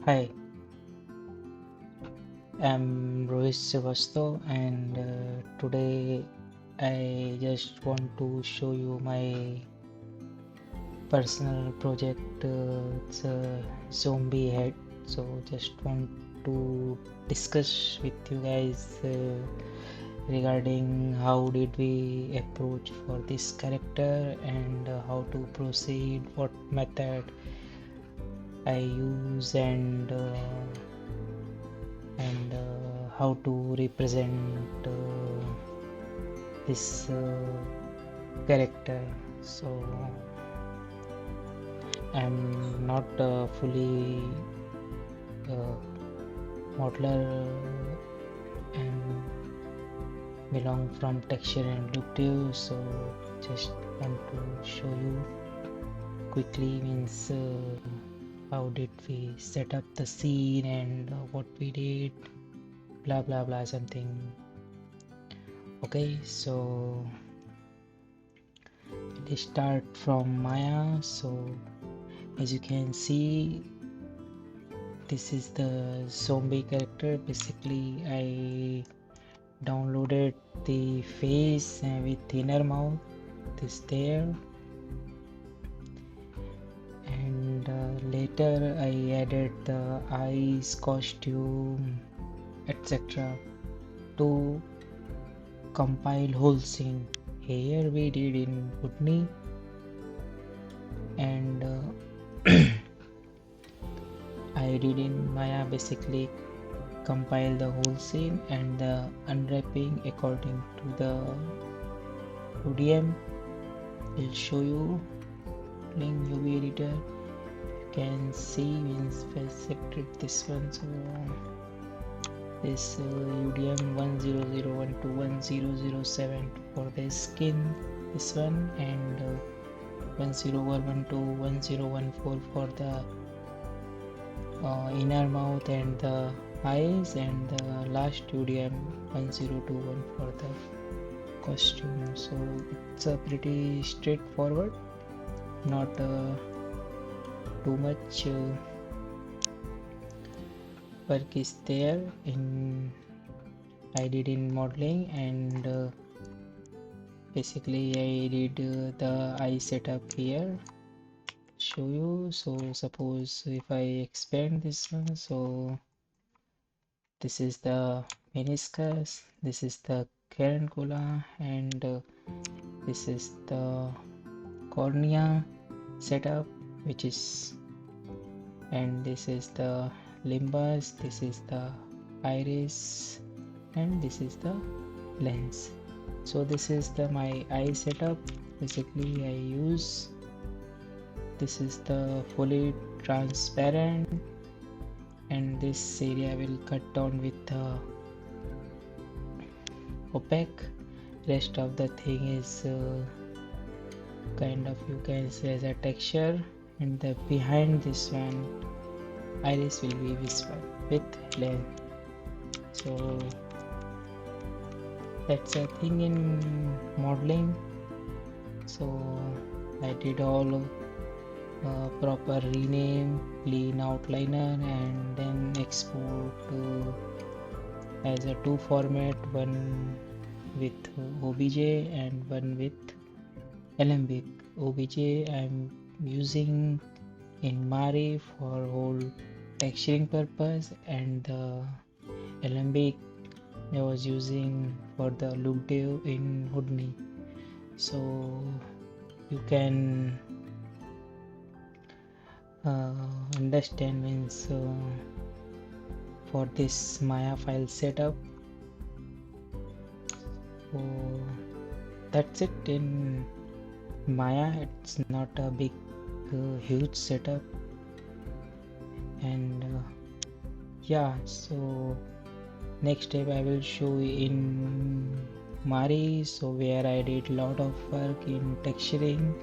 Hi, I'm Rohit Srivastav, and today I just want to show you my personal project. It's a zombie head, so just want to discuss with you guys regarding how did we approach for this character and how to proceed, what method I use, and how to represent this character. So I'm not fully uh, modeler and belong from Texture and Lookdev, so just want to show you quickly means how did we set up the scene and what we did, blah blah blah something. Okay, so let's start from Maya. So as you can see, this is the zombie character. Basically, I downloaded the face with inner mouth, this there, and later I added the eyes, costume, etc. to compile whole scene. Here we did in Houdini, and I did in Maya basically compile the whole scene and the unwrapping according to the ODM. Will show you link UV editor. You can see means I selected this one, so this UDM 1001 to 1007 for the skin, this one, and 1011 to 1014 for the inner mouth and the eyes, and the last UDM 1021 for the costume. So it's a pretty straightforward, not too much work is there in I did in modeling, and basically I did the eye setup here, show you. So suppose if I expand this one, so this is the meniscus, this is the carunculum, and this is the cornea setup, which is, and this is the limbus, this is the iris, and this is the lens. So this is the my eye setup. Basically I use, this is the fully transparent, and this area will cut down with the opaque. Rest of the thing is kind of, you can say, as a texture, and the behind this one iris will be visible with lens. So that's a thing in modeling. So I did all proper rename, clean outliner, and then export as a two format, one with OBJ and one with Alembic. OBJ I'm using in Mari for whole texturing purpose, and the Alembic I was using for the Lookdev in Houdini. So you can understand means for this Maya file setup. So that's it in Maya. It's not a big huge setup, and yeah, so next step I will show in Mari, so where I did lot of work in texturing,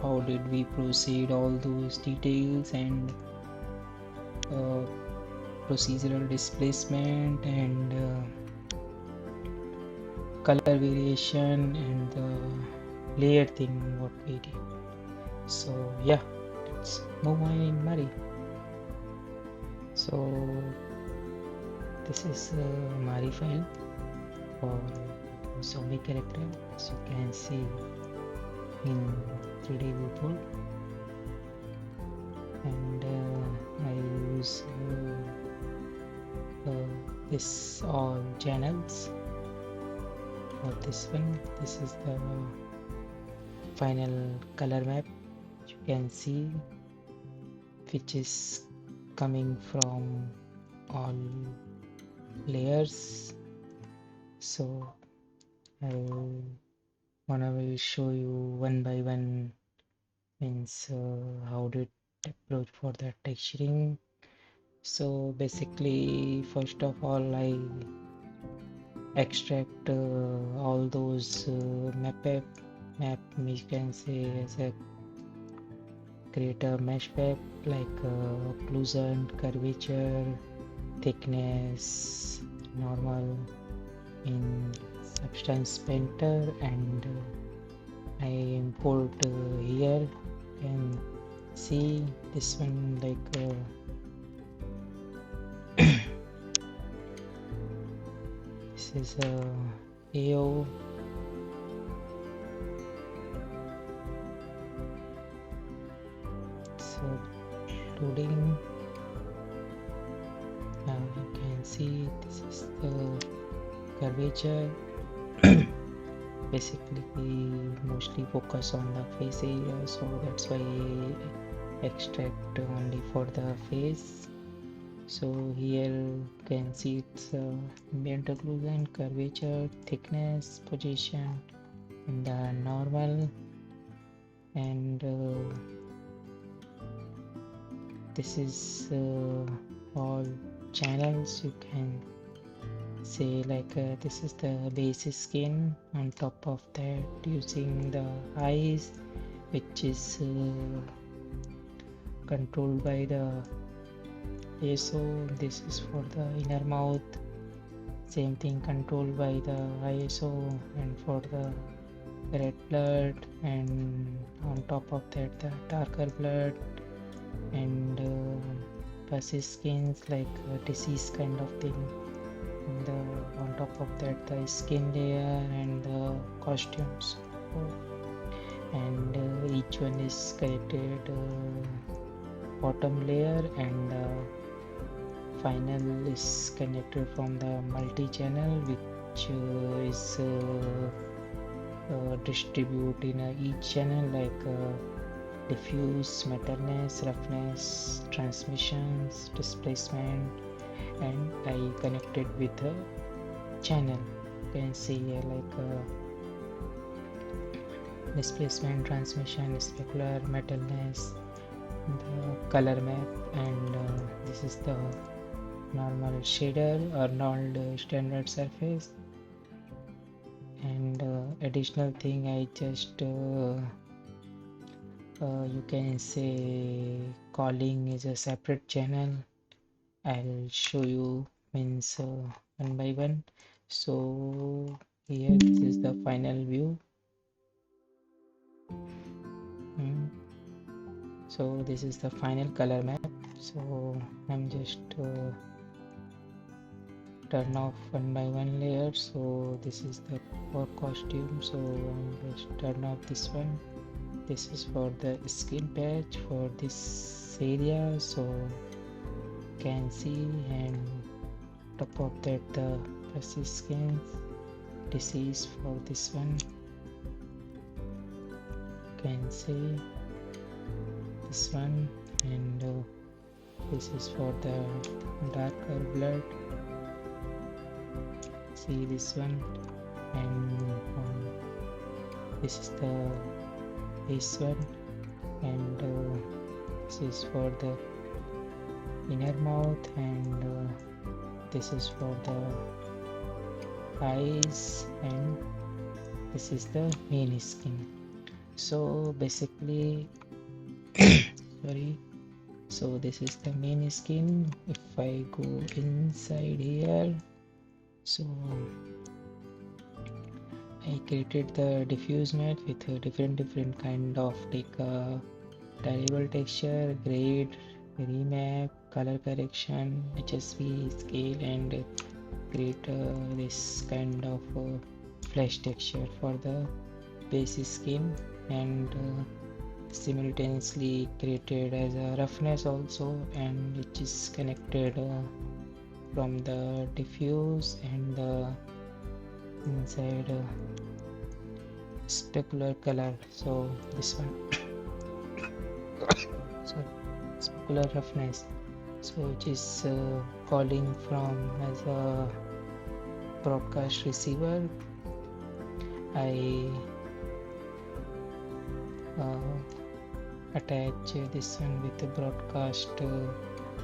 how did we proceed, all those details, and procedural displacement, and color variation, and the layer thing what we did. So yeah, let's move on in Mari. So this is a Mari file for zombie character, as you can see in 3D viewport, and I use this all channels for this one. This is the final color map you can see, which is coming from all layers. So I will show you one by one, means how did approach for the texturing. So basically, first of all, I extract all those map you can say, as a create a mesh map like occlusion, curvature, thickness, normal in substance painter, and I import here. You can see this one like this is AO. So loading. Now you can see this is the curvature. Basically we mostly focus on the face area, so that's why I extract only for the face. So here you can see it's ambient occlusion, curvature, thickness, position in the normal, and this is all channels you can say, like this is the base skin. On top of that, using the eyes, which is controlled by the ISO. This is for the inner mouth, same thing, controlled by the ISO, and for the red blood, and on top of that the darker blood, and pussy skins, like disease kind of thing, and on top of that the skin layer and the costumes. And each one is connected bottom layer, and final is connected from the multi-channel, which is distribute in each channel, like diffuse, metalness, roughness, transmissions, displacement, and I connected with a channel. You can see here like displacement, transmission, specular, metalness, the color map, and this is the normal shader, Arnold standard surface. And additional thing, I just you can say calling is a separate channel. I'll show you, means one by one. So here this is the final view. So this is the final color map. So I'm just turn off one by one layer. So this is the for costume, so I'm just turn off this one. This is for the skin patch for this area, so you can see, and top of that the pussy skin disease for this one. You can see this one, and this is for the darker blood. See this one, and this is the this one, and this is for the inner mouth, and this is for the eyes, and this is the main skin. So basically sorry, so this is the main skin. If I go inside here, so I created the diffuse matte with a different kind of like variable texture, grade, remap, color correction, HSV scale, and create this kind of flash texture for the base skin, and simultaneously created as a roughness also, and which is connected from the diffuse and the inside specular color. So this one sorry, specular roughness, so which is calling from as a broadcast receiver. I attach this one with the broadcast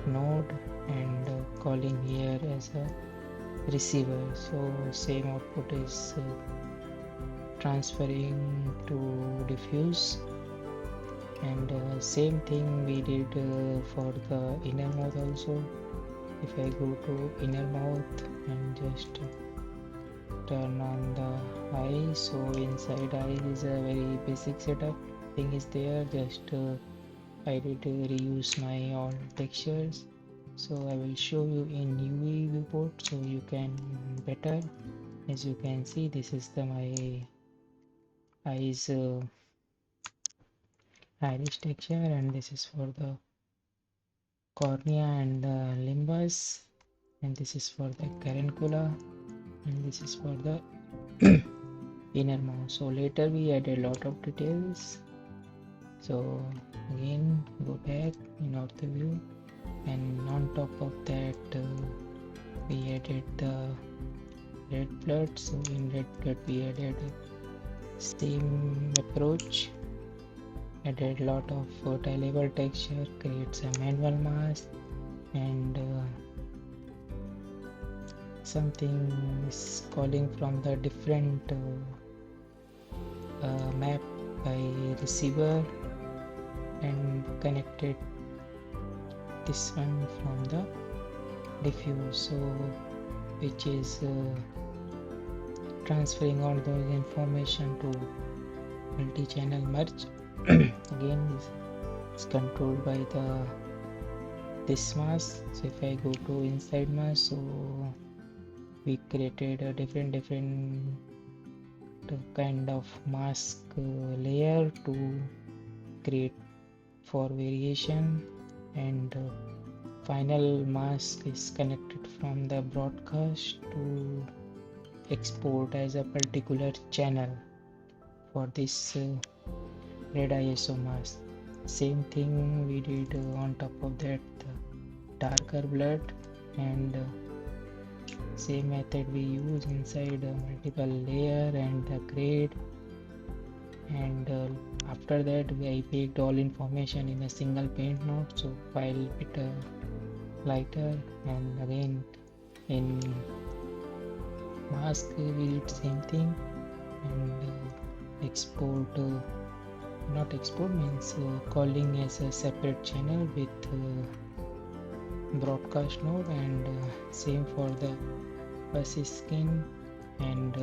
node, and calling here as a receiver. So same output is transferring to diffuse, and same thing we did for the inner mouth also. If I go to inner mouth and just turn on the eye, so inside eye is a very basic setup thing is there. Just I did reuse my all textures, so I will show you in UV viewport so you can better. As you can see, this is the my eyes iris texture, and this is for the cornea and the limbus, and this is for the carancula, and this is for the inner mouth. So later we added a lot of details. So again go back in ortho view, and on top of that we added the red blood. So in red blood we added same approach, added lot of level texture, creates a manual mask, and something is calling from the different map by receiver, and connected this one from the diffuse, so which is transferring all those information to multi-channel merge. Again this is controlled by the this mask. So if I go to inside mask, so we created a different kind of mask layer to create for variation, and final mask is connected from the broadcast to export as a particular channel for this red ISO mask. Same thing we did on top of that darker blood, and same method we use inside multiple layer and the grade, and after that I baked all information in a single paint node, so file bit lighter. And again in mask we did same thing, and export not export means calling as a separate channel with broadcast node, and same for the bus skin, and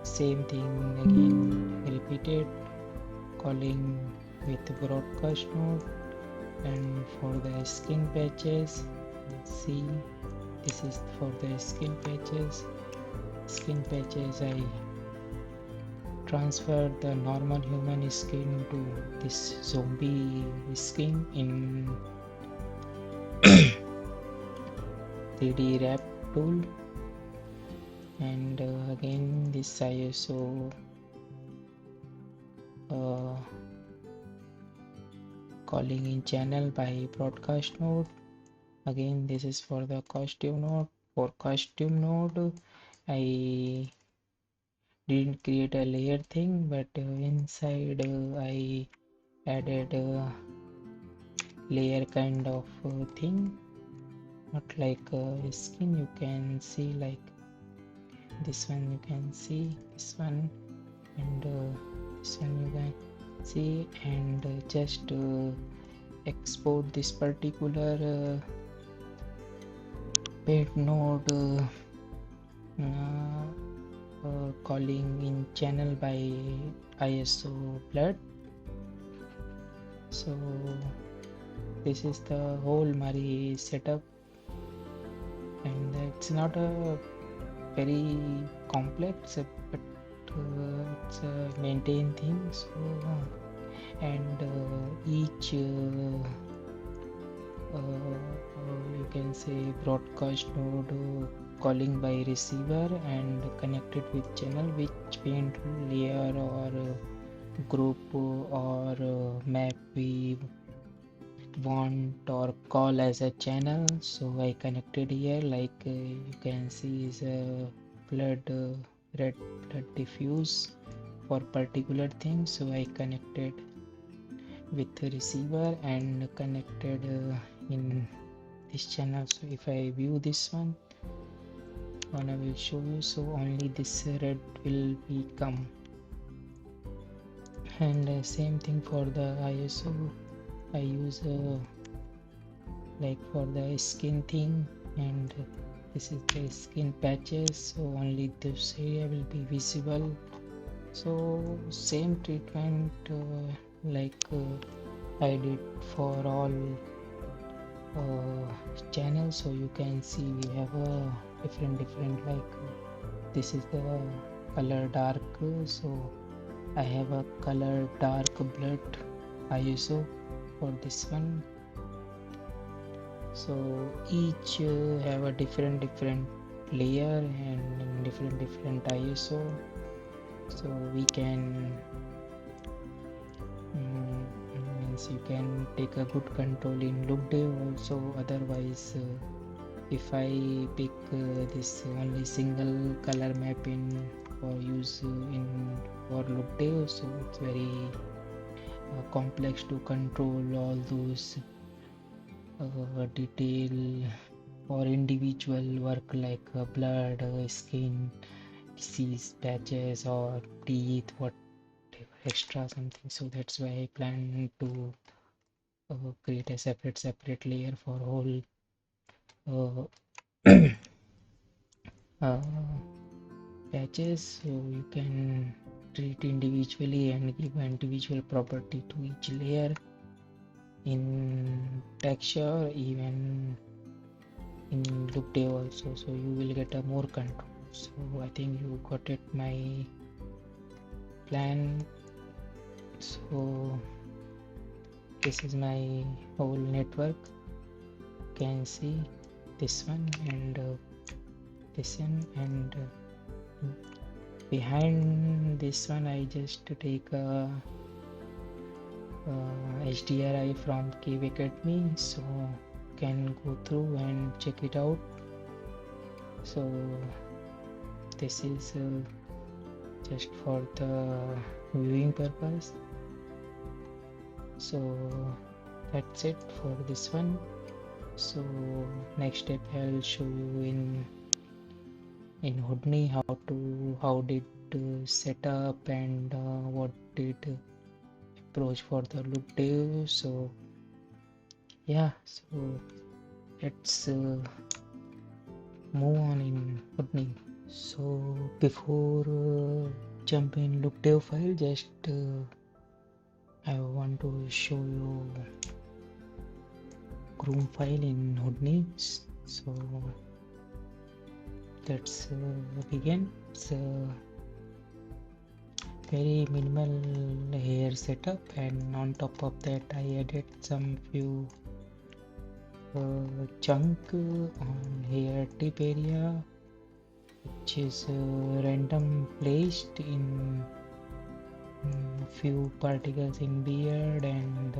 same thing again repeated, calling with broadcast node. And for the skin patches, see, this is for the skin patches. I transfer the normal human skin to this zombie skin in 3D wrap tool, and again this ISO calling in channel by broadcast node. Again this is for the costume node. For costume node I didn't create a layer thing, but inside I added a layer kind of thing, not like skin. You can see like this one, you can see this one, and this one you can see, and just export this particular paint node calling in channel by ISO blood. So this is the whole Mari setup, and it's not a very complex, but it's a maintained thing. So and each you can say broadcast node calling by receiver and connected with channel which paint layer or group or map we want or call as a channel. So I connected here, like you can see is a blood red blood diffuse for particular thing. So I connected with the receiver and connected in this channel. So if I view this one I will show you, so only this red will become, and same thing for the ISO. I use like for the skin thing, and this is the skin patches, so only this area will be visible. So same treatment like I did for all channels. So you can see we have a different like this is the color dark, so I have a color dark blood ISO for this one. So each have a different layer and different ISO, so we can means you can take a good control in Lookdev also. Otherwise if I pick this only single color map in for use in for Lookdev, so it's very complex to control all those detail or individual work like blood, skin, disease patches or teeth, whatever extra something. So that's why I plan to create a separate layer for whole uh, patches, so you can treat individually and give an individual property to each layer in texture, even in Lookdev also, so you will get a more control. So I think you got it my plan. So this is my whole network, you can see this one and this one, and behind this one I just take a HDRI from Cave Academy, so can go through and check it out. So this is just for the viewing purpose. So that's it for this one. So next step I'll show you in Houdini how did set up and what did approach for the Lookdev. So yeah, so let's move on in Houdini. So before jump in Lookdev file, just I want to show you Groom file in Houdini. So let's begin. It's very minimal hair setup, and on top of that I added some few chunk on hair tip area, which is random placed in few particles in beard and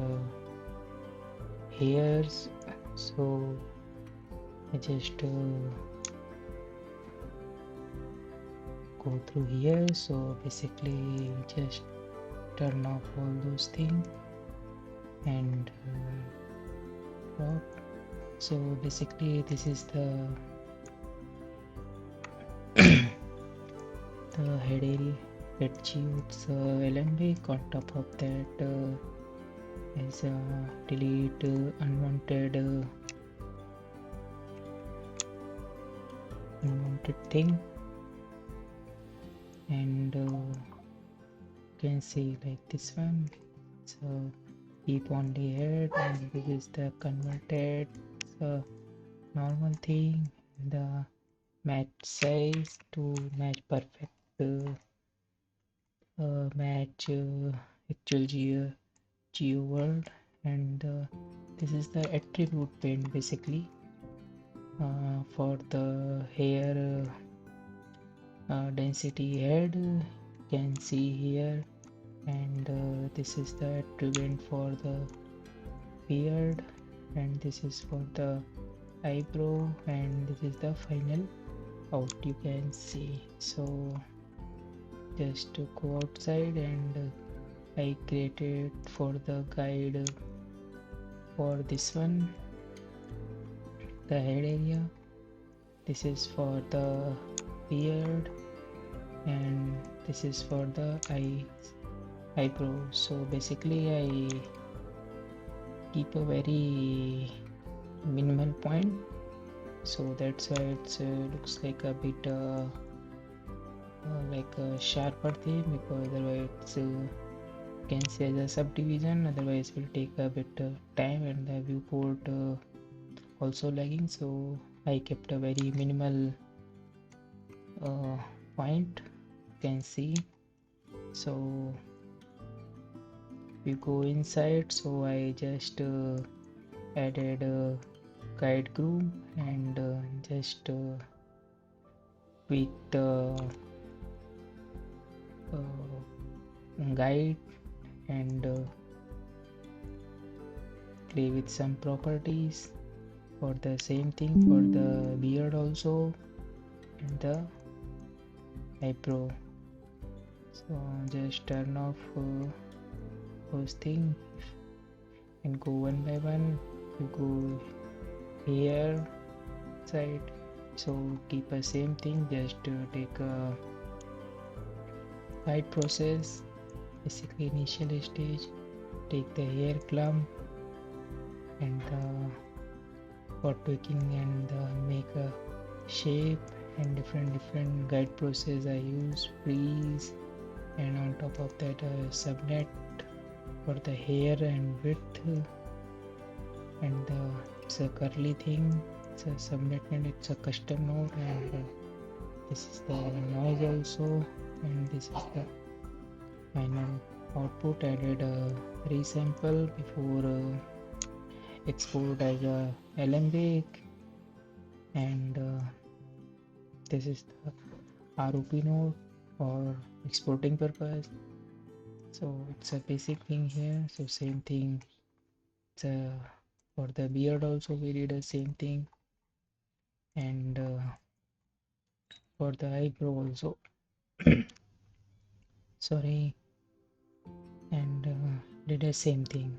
hairs. So I just go through here. So basically just turn off all those things and drop. So basically this is the head area, head chew. It's alembic. On top of that is delete unwanted thing, and you can see like this one. So keep only head, and this is the converted normal thing, the match size to match perfect match actual geo world, and this is the attribute paint basically for the hair density head, you can see here, and this is the attribute for the beard, and this is for the eyebrow, and this is the final out you can see. So just to go outside, and I created for the guide for this one the head area, this is for the beard, and this is for the eyebrow. So basically I keep a very minimal point, so that's why it looks like a bit like a sharper theme, because otherwise it's can see as a subdivision, otherwise will take a bit time, and the viewport also lagging, so I kept a very minimal point, you can see. So we go inside, so I just added a guide groom, and just tweak the guide, and play with some properties for the same thing for the beard also, and the eyebrow. So just turn off those things and go one by one. You go here side, so keep the same thing, just take a guide process, basically initial stage, take the hair clump, and for tweaking, and make a shape, and different guide process I use, freeze, and on top of that subnet for the hair and width, and it's a curly thing, it's a subnet and it's a custom node, and this is the noise also, and this is the final output. Added a resample before export as a alembic, and this is the ROP node for exporting purpose. So it's a basic thing here, so same thing, it's for the beard also we did the same thing, and for the eyebrow also sorry, and did the same thing.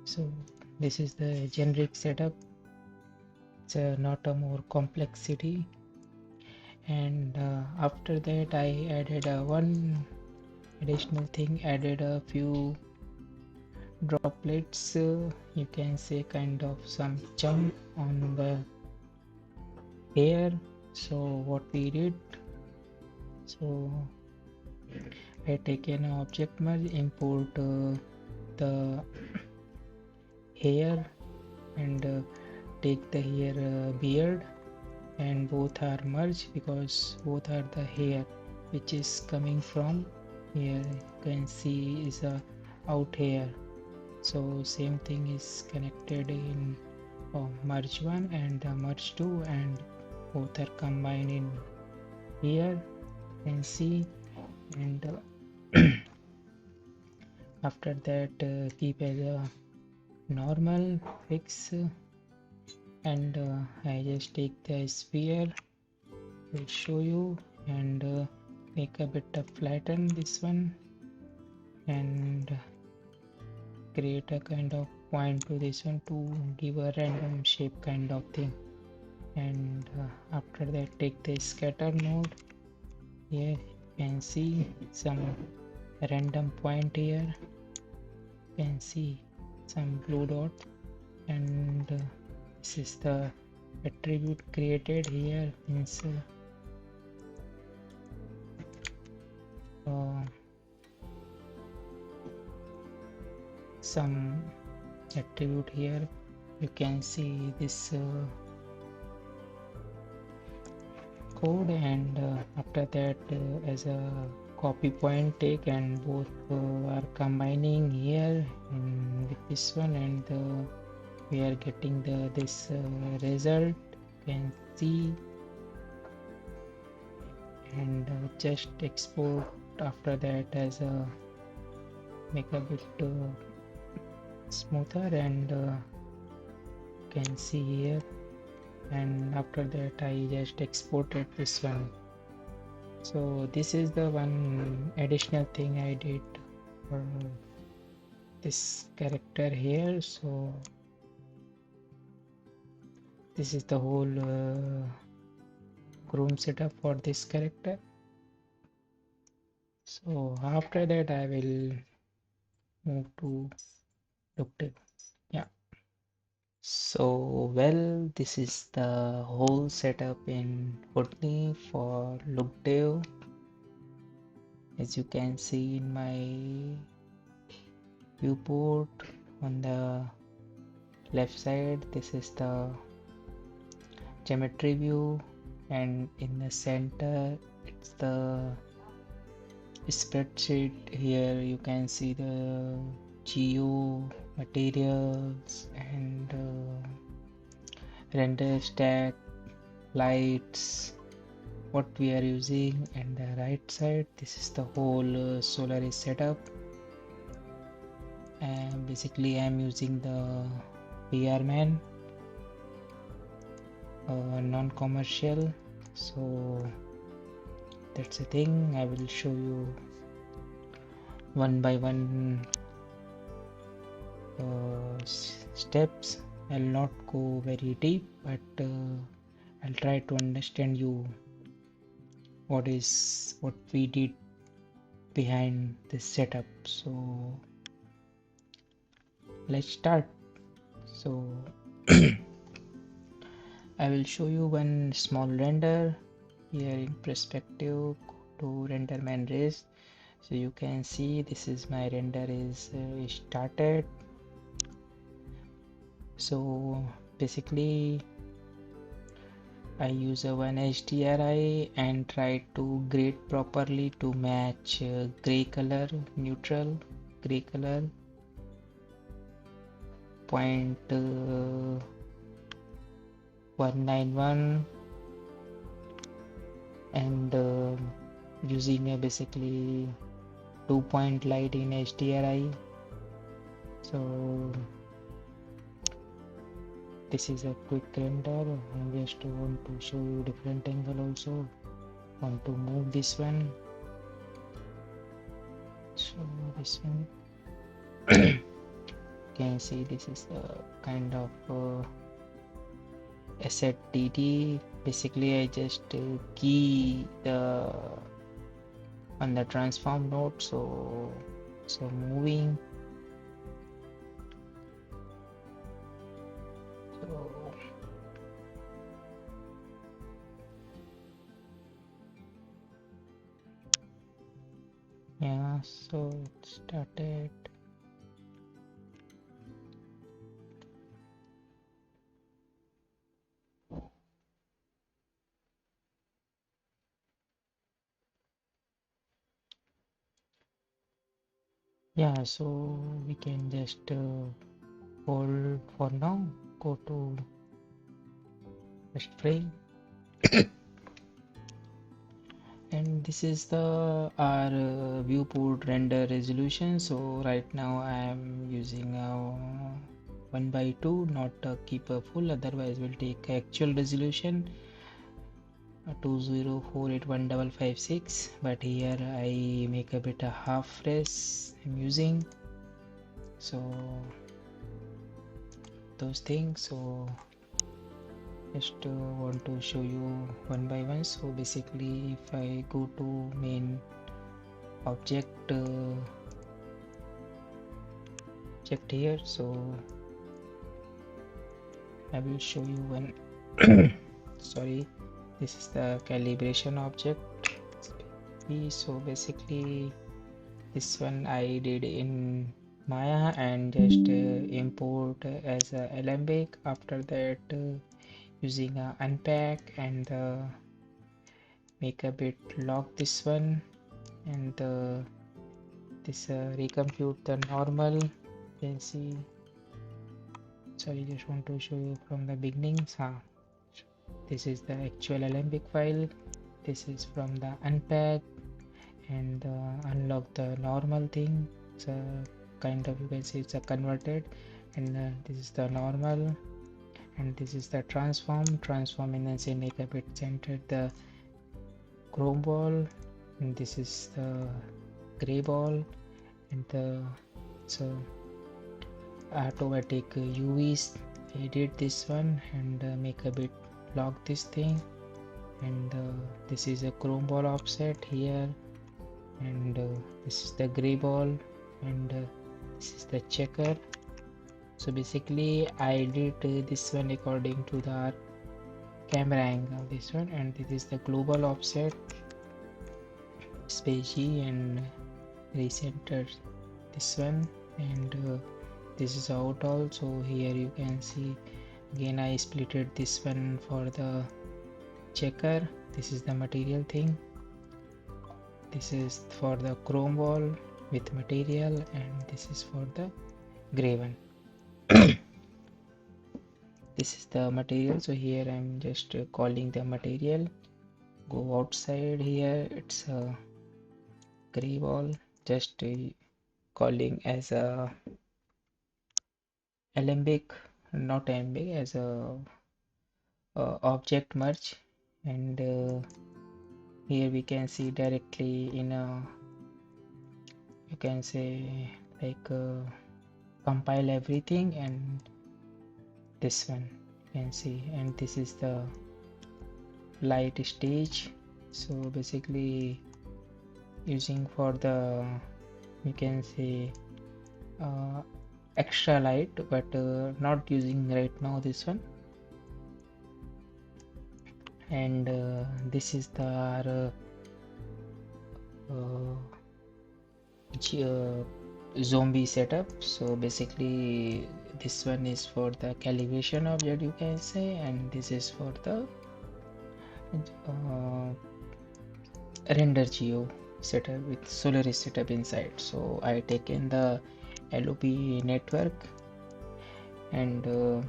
So this is the generic setup, it's not a more complexity, and after that I added one additional thing, added a few droplets, you can say kind of some chunk on the hair. So what we did, so I taken an object merge, import the hair, and take the hair beard, and both are merged because both are the hair which is coming from here, you can see is a out hair. So same thing is connected in merge 1 and merge 2, and both are combined in here, you can see, and after that keep as a normal fix, and I just take the sphere, will show you, and make a bit of flatten this one, and create a kind of point to this one to give a random shape kind of thing, and after that take the scatter node, here you can see some random point here, you can see some blue dot, and this is the attribute created here, means some attribute here. You can see this code, and after that as a copy point take, and both are combining here with this one, and we are getting this result, you can see, and just export after that as a make a bit smoother, and can see here, and after that I just exported this one. So this is the one additional thing I did for this character here. So this is the whole groom setup for this character. So after that I will move to Lookdev. Yeah. So well, this is the whole setup in Houdini for Lookdev. As you can see in my viewport on the left side, this is the geometry view, and in the center it's the spreadsheet. Here you can see the geo materials and render stack, lights, what we are using, and the right side this is the whole Solaris setup. And basically I'm using the VR man non-commercial, so that's the thing. I will show you one by one steps. I'll not go very deep, but I'll try to understand you what we did behind this setup. So let's start. So I will show you one small render here in perspective. Go to Renderman race. So you can see this is my render is started. So basically I use a one HDRI and try to grade properly to match gray color, neutral gray color, point 191, and using basically 2-point light in HDRI. So this is a quick render. I just want to show you different angle also. Want to move this one. So this one you can see this is the kind of asset DD. Basically I just key the on the transform node, so moving. So yeah, so it started. Yeah, so we can just hold for now, go to first frame, and this is the our viewport render resolution. So right now I am using 1:2, not keep a full, otherwise we'll take actual resolution 20481556, but here I make a bit a half res I'm using, so those things. So just want to show you one by one. So basically if I go to main object object here, so I will show you one sorry, this is the calibration object. So basically this one I did in Maya and just import as a Alembic. After that, using a unpack and make a bit lock this one and this recompute the normal. You can see. Sorry, just want to show you from the beginnings. This is the actual Alembic file. This is from the unpack and unlock the normal thing. It's a kind of, you can see it's a converted, and this is the normal, and this is the transform in the say make a bit centered the chrome ball, and this is the gray ball, and the so automatic UVs. Edit this one and make a bit lock this thing, and this is a chrome ball offset here, and this is the gray ball, and this is the checker. So basically I did this one according to the camera angle, this one, and this is the global offset, spacey and recenter this one, and this is out also. Here you can see again I splitted this one for the checker. This is the material thing. This is for the chrome wall with material, and this is for the gray one. This is the material, so here I'm just calling the material. Go outside here, it's a gray wall, just calling as a alembic, not alembic, as a object merge, and here we can see directly in a, you can say like compile everything, and this one you can see, and this is the light stage. So basically using for the, you can say extra light, but not using right now this one, and this is the zombie setup. So basically this one is for the calibration object, you can say, and this is for the render geo setup with Solaris setup inside. So I taken the LOP network and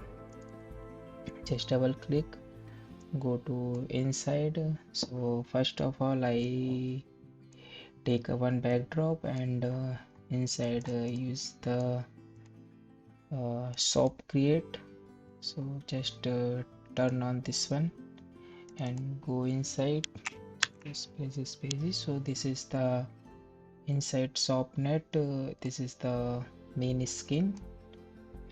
just double click, go to inside. So first of all I take one backdrop, and inside use the SOP create. So just turn on this one and go inside spaces. So this is the inside SOP net. This is the main skin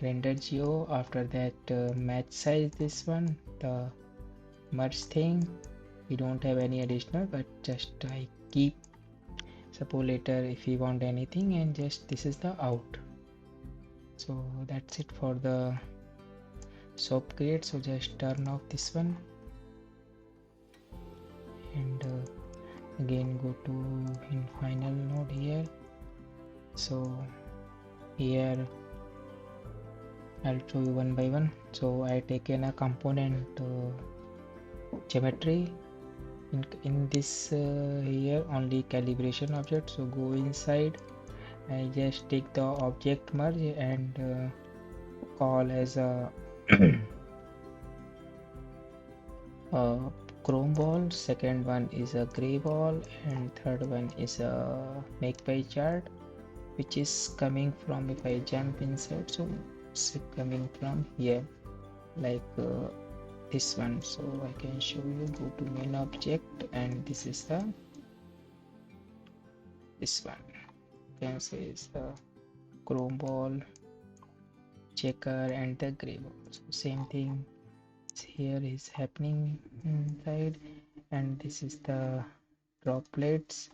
render geo. After that match size, this one, the merge thing, we don't have any additional, but just I keep, suppose later if we want anything, and just this is the out. So that's it for the SOP create. So just turn off this one, and again go to in final node here. So here I'll show you one by one. So I taken a component geometry in this here only calibration object. So go inside, I just take the object merge and call as a chrome ball, second one is a gray ball, and third one is a make pie chart, which is coming from, if I jump inside, so it's coming from here, like this one. So I can show you, go to main object, and this is the, this one you can say is the chrome ball, checker, and the gray ball. So same thing here is happening inside, and this is the droplets.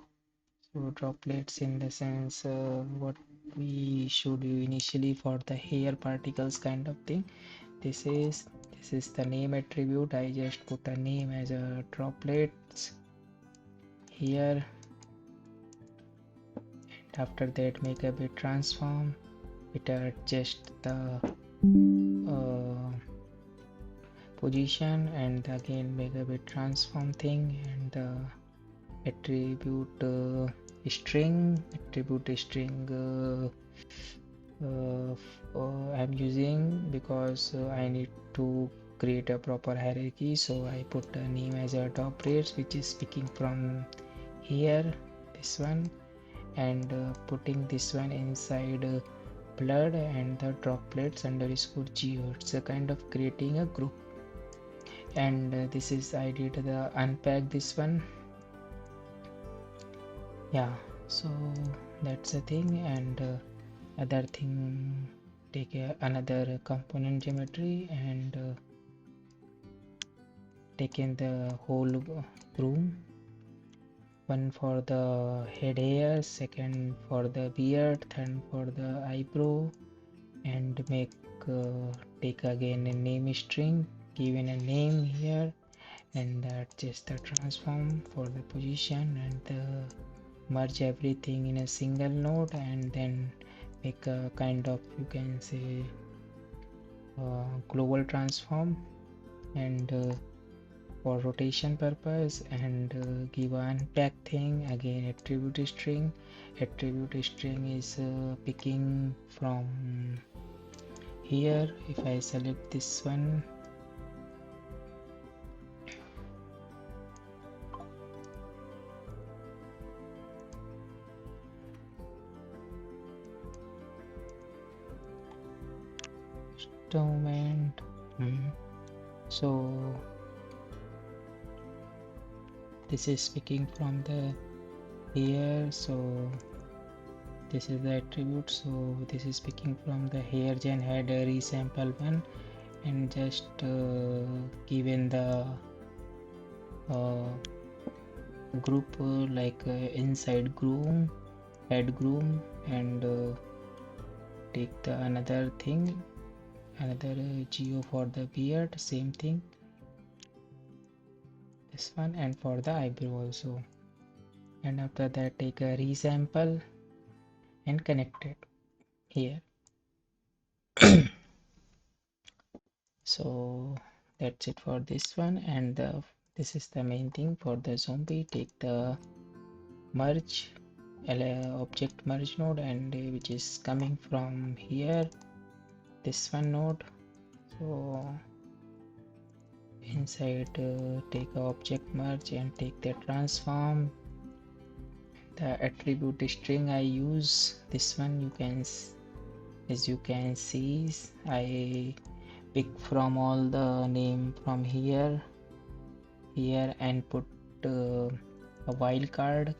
So droplets in the sense what we should do initially for the hair particles kind of thing. This is the name attribute. I just put a name as a droplets here, and after that make a bit transform, it adjusts the position, and again make a bit transform thing, and attribute string I'm using because I need to create a proper hierarchy, so I put a name as a top rates, which is picking from here, this one, and putting this one inside blood and the droplets underscore geo. It's a kind of creating a group, and this is I did the unpack this one. Yeah, so that's the thing. And other thing, take another component geometry and take in the whole groom, one for the head hair, second for the beard, third for the eyebrow, and make take again a name string, given a name here, and adjust the transform for the position, and merge everything in a single node, and then make a kind of, you can say, global transform, and for rotation purpose, and give an unpack thing again. Attribute string is picking from here. If I select this one, domain, so this is picking from the here, so this is the attribute, so this is picking from the hair gen head resample one, and just given the group like inside groom, head groom, and take the another thing, another geo for the beard, same thing, this one, and for the eyebrow also, and after that take a resample and connect it here. So that's it for this one, and this is the main thing for the zombie. Take the merge object merge node, and which is coming from here, this one node. So inside take a object merge and take the transform, the attribute string I use this one. You can, as you can see, I pick from all the name from here and put a wildcard,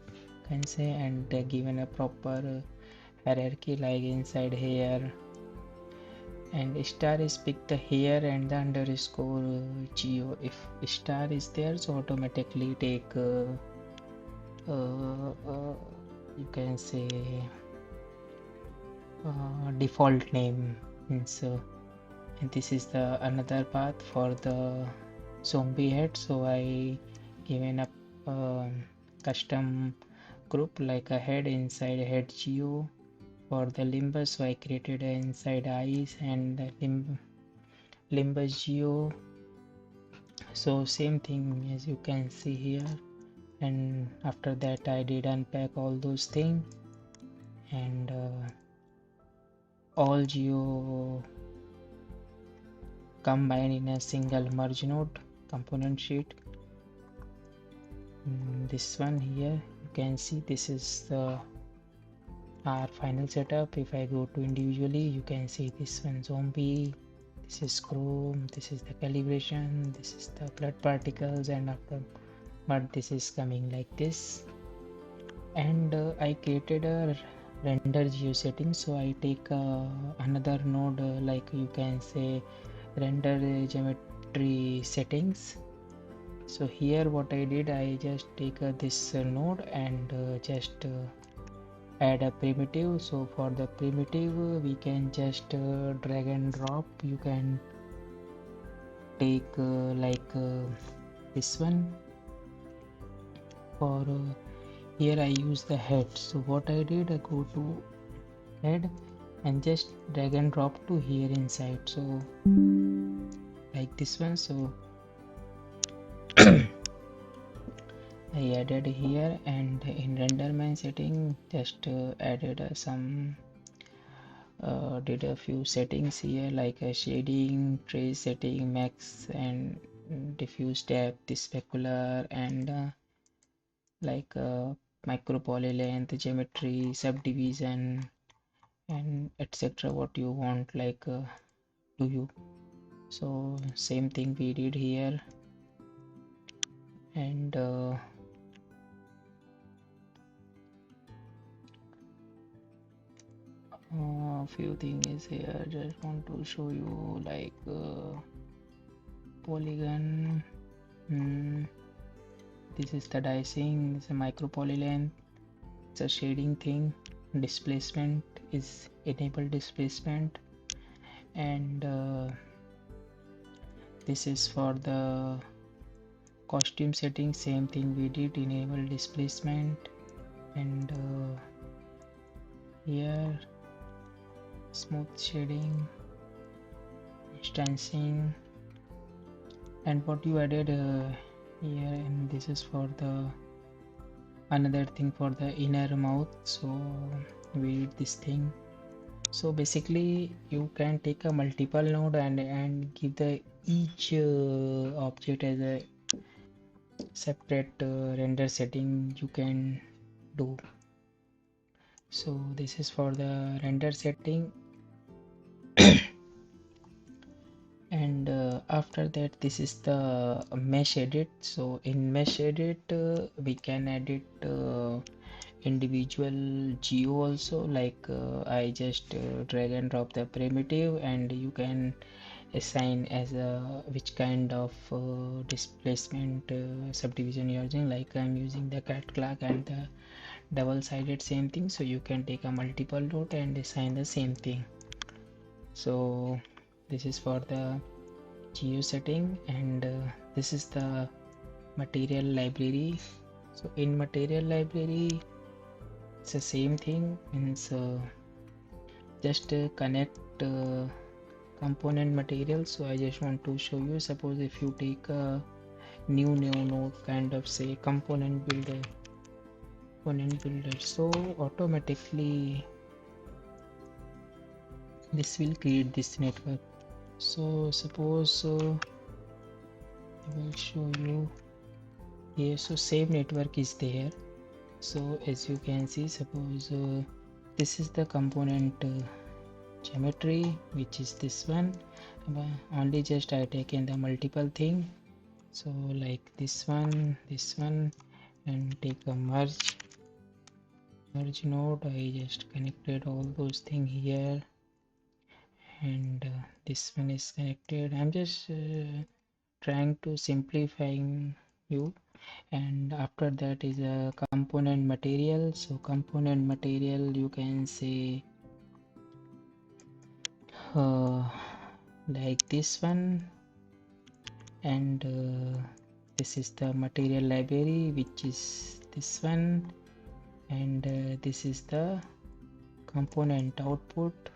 can say, and given a proper hierarchy like inside here, and star is pick the here and the underscore geo. If star is there, so automatically take you can say default name, so, and this is the another path for the zombie head. So I given up custom group like a head inside head geo. For the limbus, so I created inside eyes and limbus geo. So same thing as you can see here, and after that I did unpack all those things, and all geo combine in a single merge node component sheet. This one here, you can see this is the our final setup. If I go to individually, you can see this one zombie, this is chrome, this is the calibration, this is the blood particles, and after but this is coming like this. And I created a render geo setting, so I take another node like you can say render geometry settings. So here what I did, I just take this node and just add a primitive. So for the primitive we can just drag and drop. You can take like this one. For here I use the head. So what I did, I go to head and just drag and drop to here inside, so like this one. So I added here, and in renderman setting just added some did a few settings here, like a shading, trace setting, max and diffuse depth, specular, and like micro poly length, geometry, subdivision, and etc. What you want, like do you. So same thing we did here, and a few things is here. Just want to show you, like polygon. This is the dicing. It's a micro poly length. It's a shading thing. Displacement is enable displacement, and this is for the costume setting. Same thing we did, enable displacement, and here smooth shading, instancing, and what you added here, and this is for the another thing for the inner mouth. So we did this thing. So basically you can take a multiple node and give the each object as a separate render setting you can do. So this is for the render setting, and after that this is the mesh edit. So in mesh edit we can edit individual geo also, like I just drag and drop the primitive, and you can assign as a which kind of displacement subdivision you're using. Like I'm using the cat clock and the double-sided, same thing. So you can take a multiple node and assign the same thing. So this is for the geo setting, and this is the material library. So in material library it's the same thing, means just connect component material. So I just want to show you, suppose if you take a new node, kind of say component builder, so automatically this will create this network. So suppose I will show you here. So same network is there. So as you can see, suppose this is the component geometry, which is this one. Only just I taken the multiple thing, so like this one, and take a merge node. I just connected all those things here, and this one is connected. I'm just trying to simplifying you. And after that is a component material. So component material, you can say like this one, and this is the material library, which is this one, and this is the component output.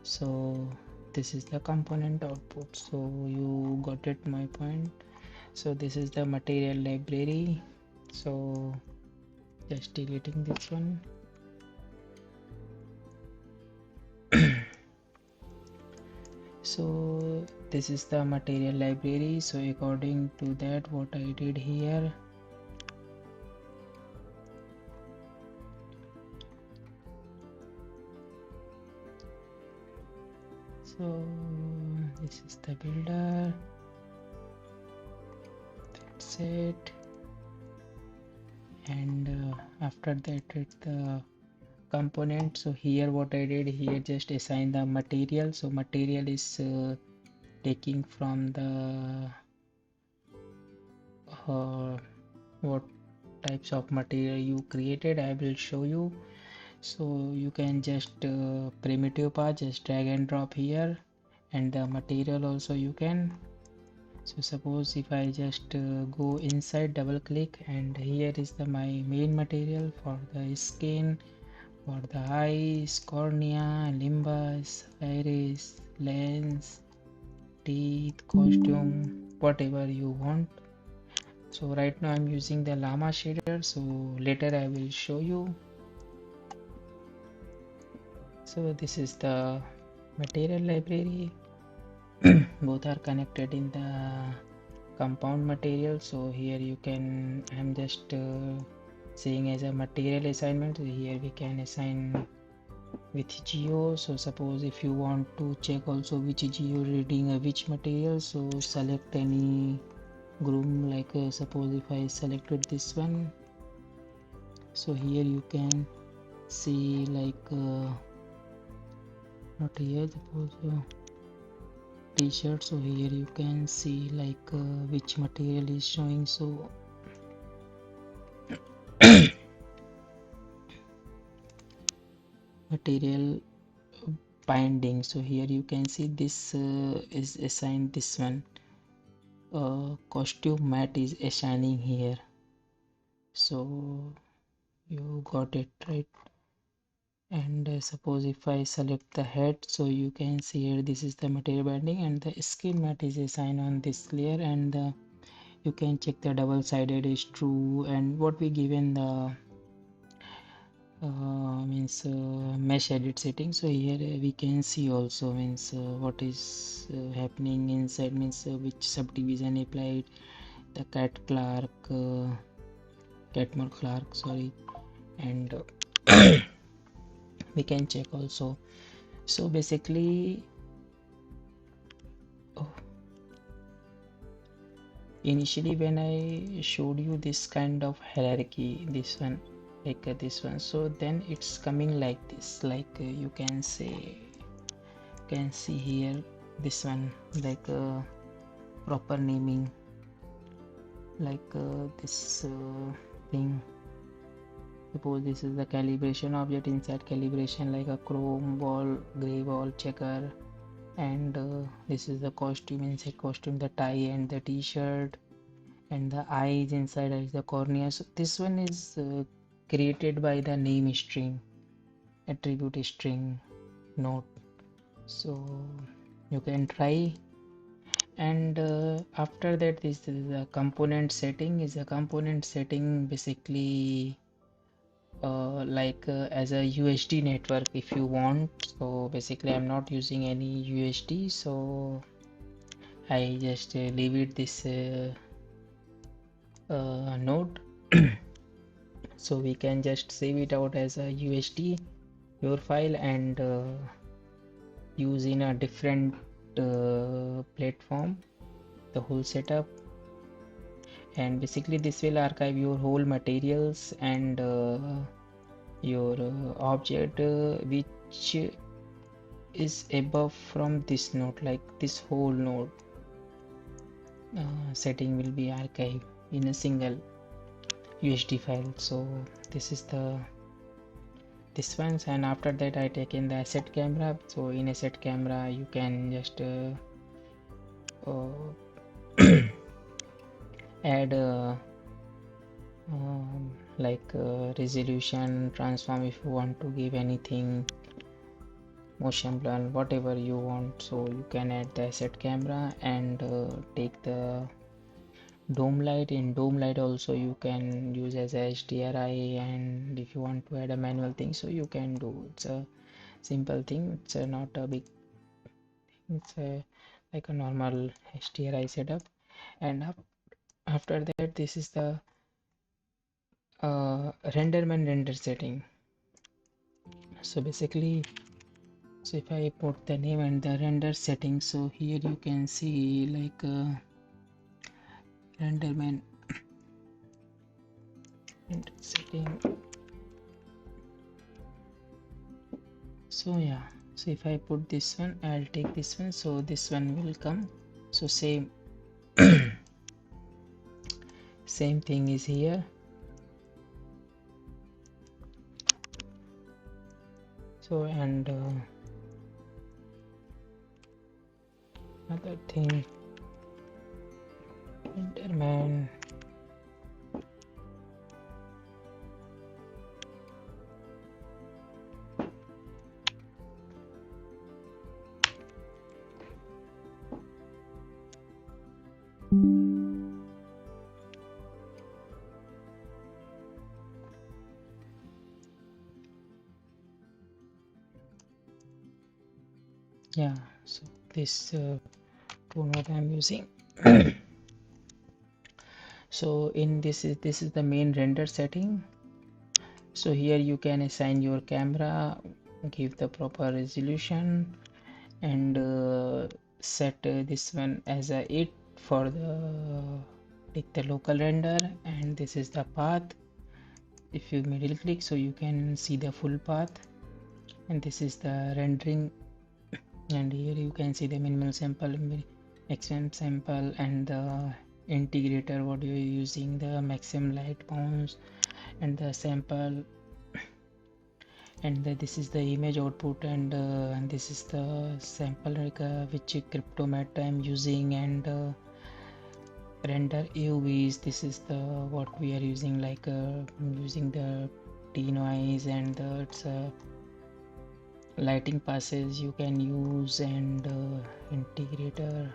So this is the component output. So you got it my point. So this is the material library. So just deleting this one. So this is the material library. So according to that, what I did here, so this is the builder, that's it. And after that it's the component. So here what I did here, just assign the material. So material is taking from the what types of material you created, I will show you. So you can just primitive path, just drag and drop here, and the material also you can. So suppose if I just go inside, double click, and here is the my main material for the skin, for the eyes, cornea, limbus, iris, lens, teeth, costume, whatever you want. So right now I'm using the Lama shader, so later I will show you. So this is the material library. Both are connected in the compound material. So here you can, I'm just saying as a material assignment. So here we can assign with geo. So suppose if you want to check also which geo reading which material, so select any groom, like suppose if I selected this one, so here you can see like not here, suppose t-shirt, so here you can see like which material is showing. So material binding, so here you can see this is assigned, this one costume mat is assigning here. So you got it right. And suppose if I select the head, so you can see here this is the material binding and the skin mat is assigned on this layer, and you can check the double-sided is true, and what we given the means mesh edit setting. So here we can see also means what is happening inside, means which subdivision applied, the Catmore Clark, sorry, and we can check also. So basically initially when I showed you this kind of hierarchy, this one, like this one, so then it's coming like this, like you can see here this one, like proper naming, like this thing. Suppose this is the calibration object, inside calibration like a chrome ball, gray ball, checker, and this is the costume, inside costume the tie and the t-shirt, and the eyes inside is the cornea. So this one is created by the name string, attribute string node. So you can try. And after that, this is the component setting. Is a component setting basically like as a USD network if you want. So basically I'm not using any USD, so I just leave it this node. So we can just save it out as a USD your file and use in a different platform the whole setup, and basically this will archive your whole materials and your object which is above from this node, like this whole node setting will be archived in a single USD file. So this is the this ones, and after that I take in the asset camera. So in asset camera you can just add like resolution, transform if you want to give anything, motion blur, whatever you want. So you can add the asset camera and take the dome light. In dome light also you can use as a HDRI, and if you want to add a manual thing, so you can do. It's a simple thing, it's not a big thing, it's a like a normal HDRI setup. And after that, this is the renderman render setting. So basically, so if I put the name and the render setting, so here you can see like renderman render setting. So yeah, so if I put this one, I'll take this one, so this one will come. So same same thing is here. So and another thing, renderman Yeah, so this tool what I'm using. So in this is the main render setting. So here you can assign your camera, give the proper resolution, and set this one as a 8 for the take the local render, and this is the path. If you middle click, so you can see the full path, and this is the rendering, and here you can see the minimal sample, maximum sample, and the integrator what you're using, the maximum light bounce, and the sample, and this is the image output, and this is the sample which cryptomat I'm using, and render UVs. This is the what we are using, like using the denoise, and the it's lighting passes you can use, and integrator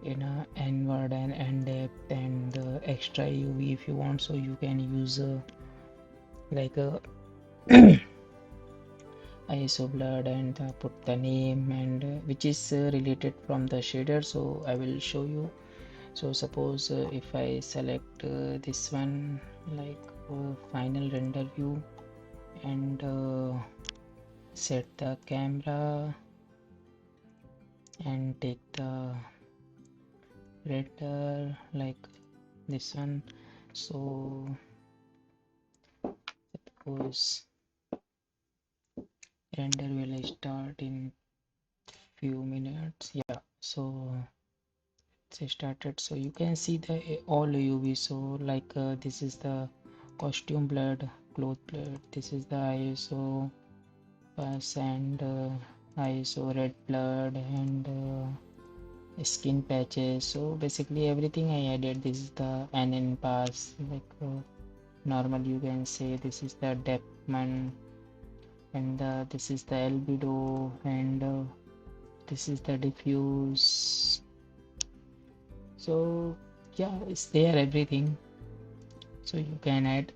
in a inward and depth, and extra UV if you want, so you can use like a ISO blurred, and put the name, and which is related from the shader, so I will show you. So suppose if I select this one, like final render view, and set the camera, and take the render like this one, so suppose render will start in few minutes. Yeah, so it's started, so you can see the all UV. So like this is the costume blood, cloth blood, this is the ISO pass, and ISO red blood, and skin patches. So basically everything I added. This is the NN pass, like normal you can say. This is the depthman, and this is the albedo, and this is the diffuse. So yeah, it's there everything, so you can add.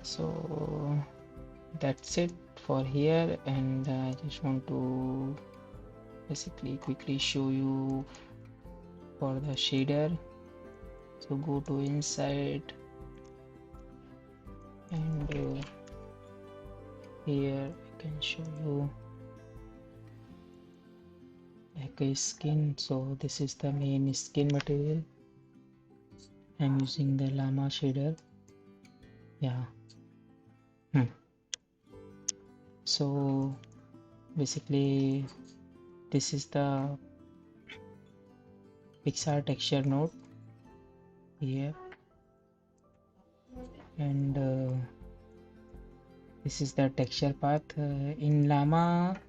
So that's it for here, and I just want to basically quickly show you for the shader. So go to inside, and here I can show you like a skin. So this is the main skin material. I'm using the Lama shader. Yeah. So basically this is the Pixar texture node here, and this is the texture path. In Lama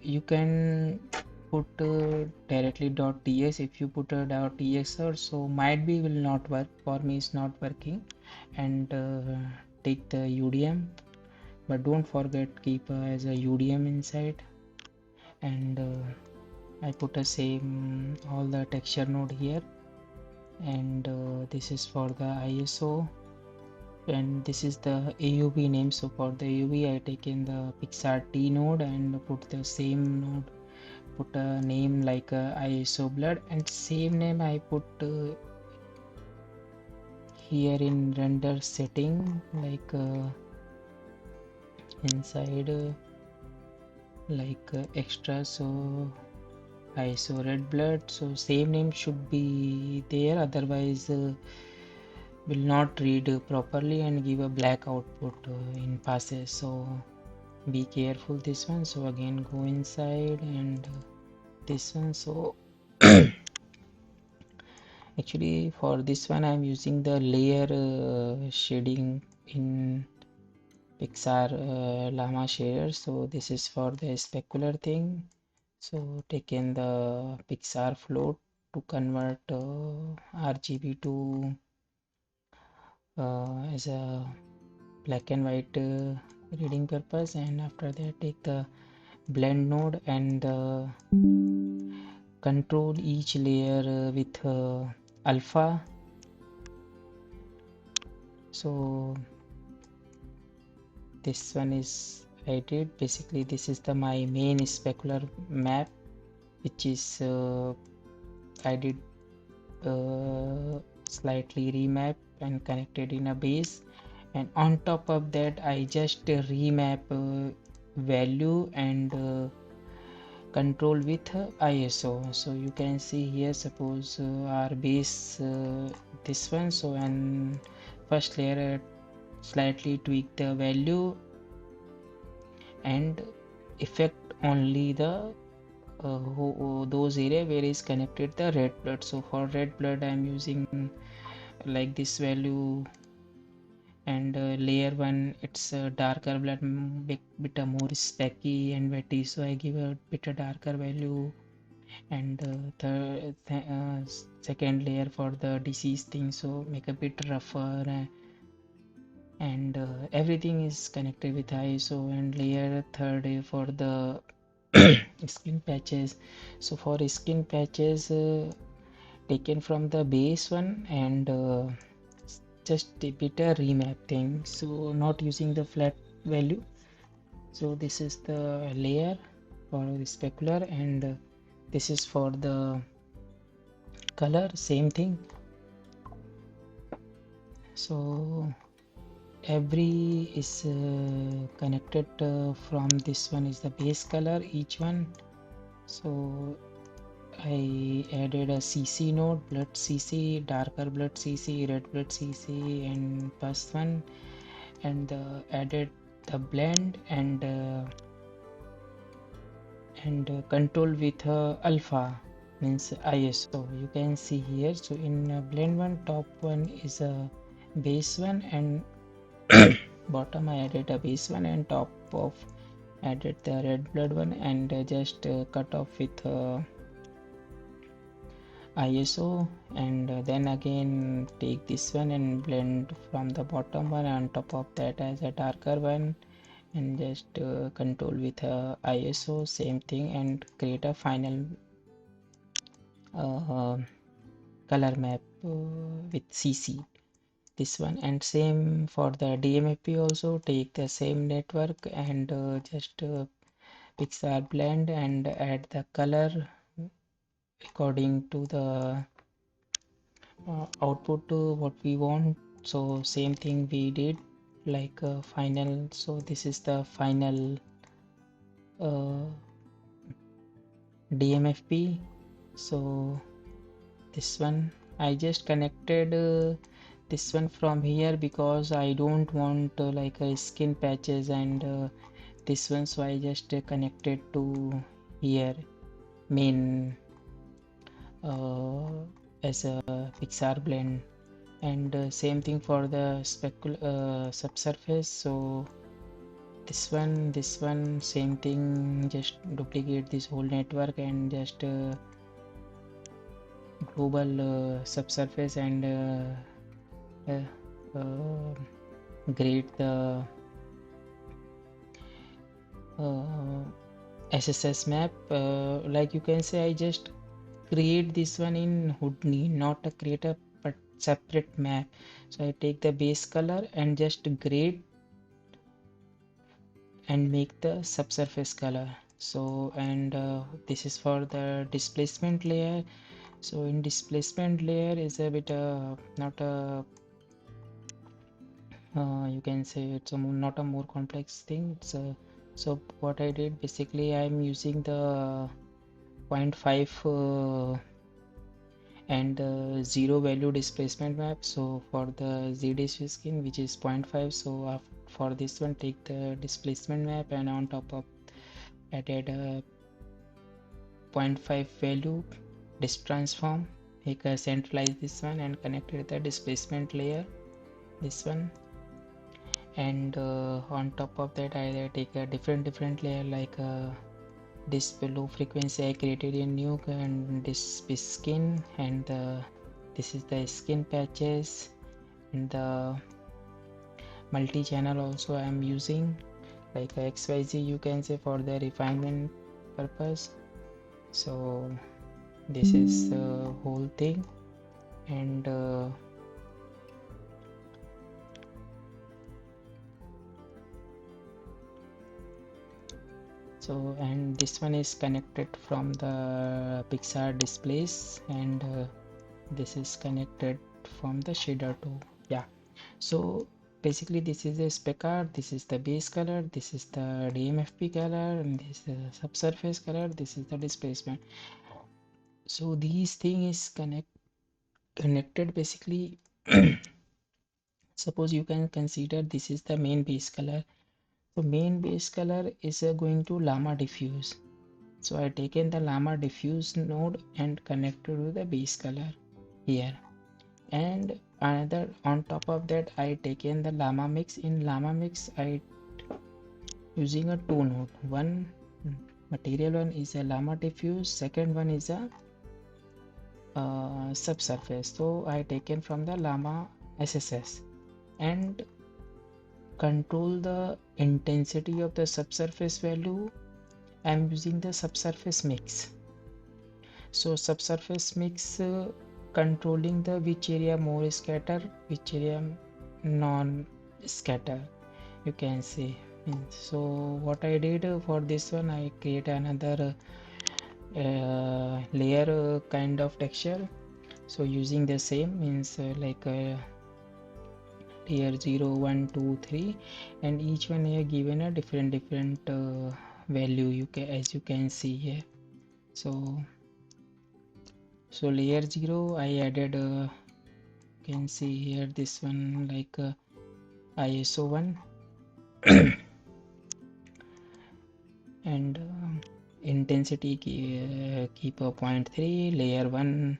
you can put directly .ts. If you put a .tsr, so might be will not work. For me it's not working, and take the UDM, but don't forget keep as a UDM inside, and I put a same all the texture node here, and this is for the ISO, and this is the AUV name. So for the AUV I take in the Pixar T node and put the same node, put a name like ISO blood, and same name I put here in render setting, like inside like extra, so ISO red blood, so same name should be there, otherwise will not read properly and give a black output in passes. So be careful this one. So again go inside, and this one. So actually for this one I'm using the layer shading in Pixar Lama shader. So this is for the specular thing. So take in the Pixar float to convert RGB to as a black and white reading purpose, and after that take the blend node and control each layer with alpha. So this one is I did. Basically this is the my main specular map, which is I did slightly remap and connected in a base, and on top of that I just remap value and control with ISO. So you can see here, suppose our base this one, so and first layer slightly tweak the value and affect only the those area where is connected the red blood. So for red blood I'm using like this value, and layer 1 it's a darker blood, bit more specky and wetty, so I give a bit a darker value. And second layer for the disease thing, so make a bit rougher, and everything is connected with ISO. And layer third for the skin patches. So for skin patches taken from the base one, and just a bit a remap thing, so not using the flat value. So this is the layer for the specular, and this is for the color, same thing. So every is connected from this one is the base color each one. So I added a CC node, blood CC, darker blood CC, red blood CC, and first one, and added the blend and control with alpha, means ISO. You can see here. So in blend one, top one is a base one, and bottom I added a base one, and top of added the red blood one, and just cut off with ISO, and then again take this one and blend from the bottom one on top of that as a darker one, and just control with ISO, same thing, and create a final color map with CC, this one. And same for the DMFP also, take the same network and just pixel blend and add the color according to the output to what we want. So same thing we did, like final. So this is the final DMFP. So this one I just connected this one from here because I don't want like skin patches and this one, so I just connected to here main as a Pixar blend. And same thing for the subsurface. So this one, same thing, just duplicate this whole network and just global subsurface, and grade the SSS map. Like you can say, I just create this one in Houdini, not create a separate map. So I take the base color and just grade and make the subsurface color. So and this is for the displacement layer. So in displacement layer is a bit not a you can say it's a not a more complex thing. It's so what I did, basically I'm using the 0.5 and 0 value displacement map. So for the ZDC skin, which is 0.5, so for this one take the displacement map, and on top of added a 0.5 value disp transform, make a centralize this one and connected the displacement layer, this one. And on top of that I take a different layer, like this low frequency I created a new, and this skin, and this is the skin patches, and the multi-channel also I am using, like a XYZ, you can say, for the refinement purpose. So this is the whole thing. And so, and this one is connected from the Pixar displays, and this is connected from the shader too. Yeah, so basically this is a spec art, this is the base color, this is the DMFP color, and this is the subsurface color, this is the displacement. So these thing is connected basically. Suppose you can consider this is the main base color. So main base color is going to Lama diffuse. So I taken the Lama diffuse node and connected to the base color here. And another on top of that, I taken the Lama mix. In Lama mix, I using a two node. One material one is a Lama diffuse, second one is a subsurface. So I taken from the Lama SSS and control the intensity of the subsurface value. I'm using the subsurface mix. So subsurface mix controlling the which area more scatter, which area non scatter, you can say. So what I did for this one, I create another layer kind of texture. So using the same means like layer 0, 1, 2, 3, and each one here given a different value, you can, as you can see here. So layer 0 I added you can see here this one like ISO 1 and intensity keep a 0.3. Layer 1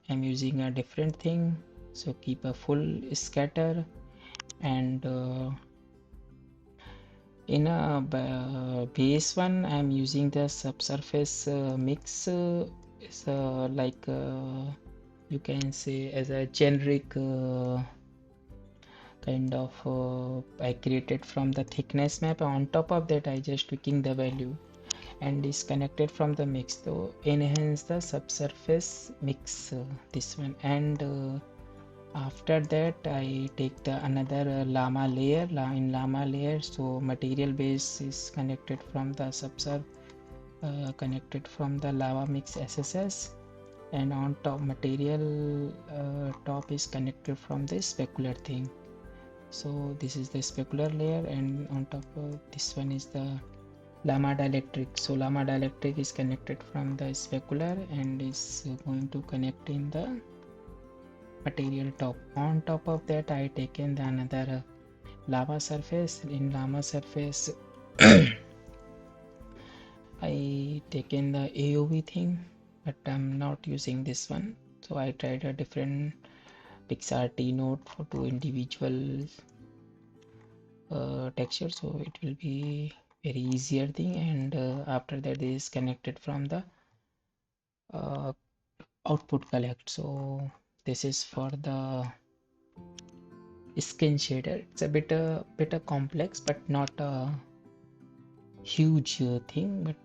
I'm using a different thing, so keep a full scatter. And in a base one I'm using the subsurface mix is like you can say as a generic kind of I created from the thickness map. On top of that I just tweaking the value and disconnected from the mix, so enhance the subsurface mix this one. And after that I take the another Lama layer. In Lama layer, so material base is connected from the connected from the lava mix SSS, and on top material top is connected from the specular thing. So this is the specular layer, and on top of this one is the Lama dielectric. So Lama dielectric is connected from the specular and is going to connect in the material top. On top of that I taken the another lava surface. In lava surface I taken the AOV thing, but I'm not using this one. So I tried a different PixRT node for two individual texture, so it will be very easier thing. And after that is connected from the output collect. So this is for the skin shader. It's a bit complex, but not a huge thing. But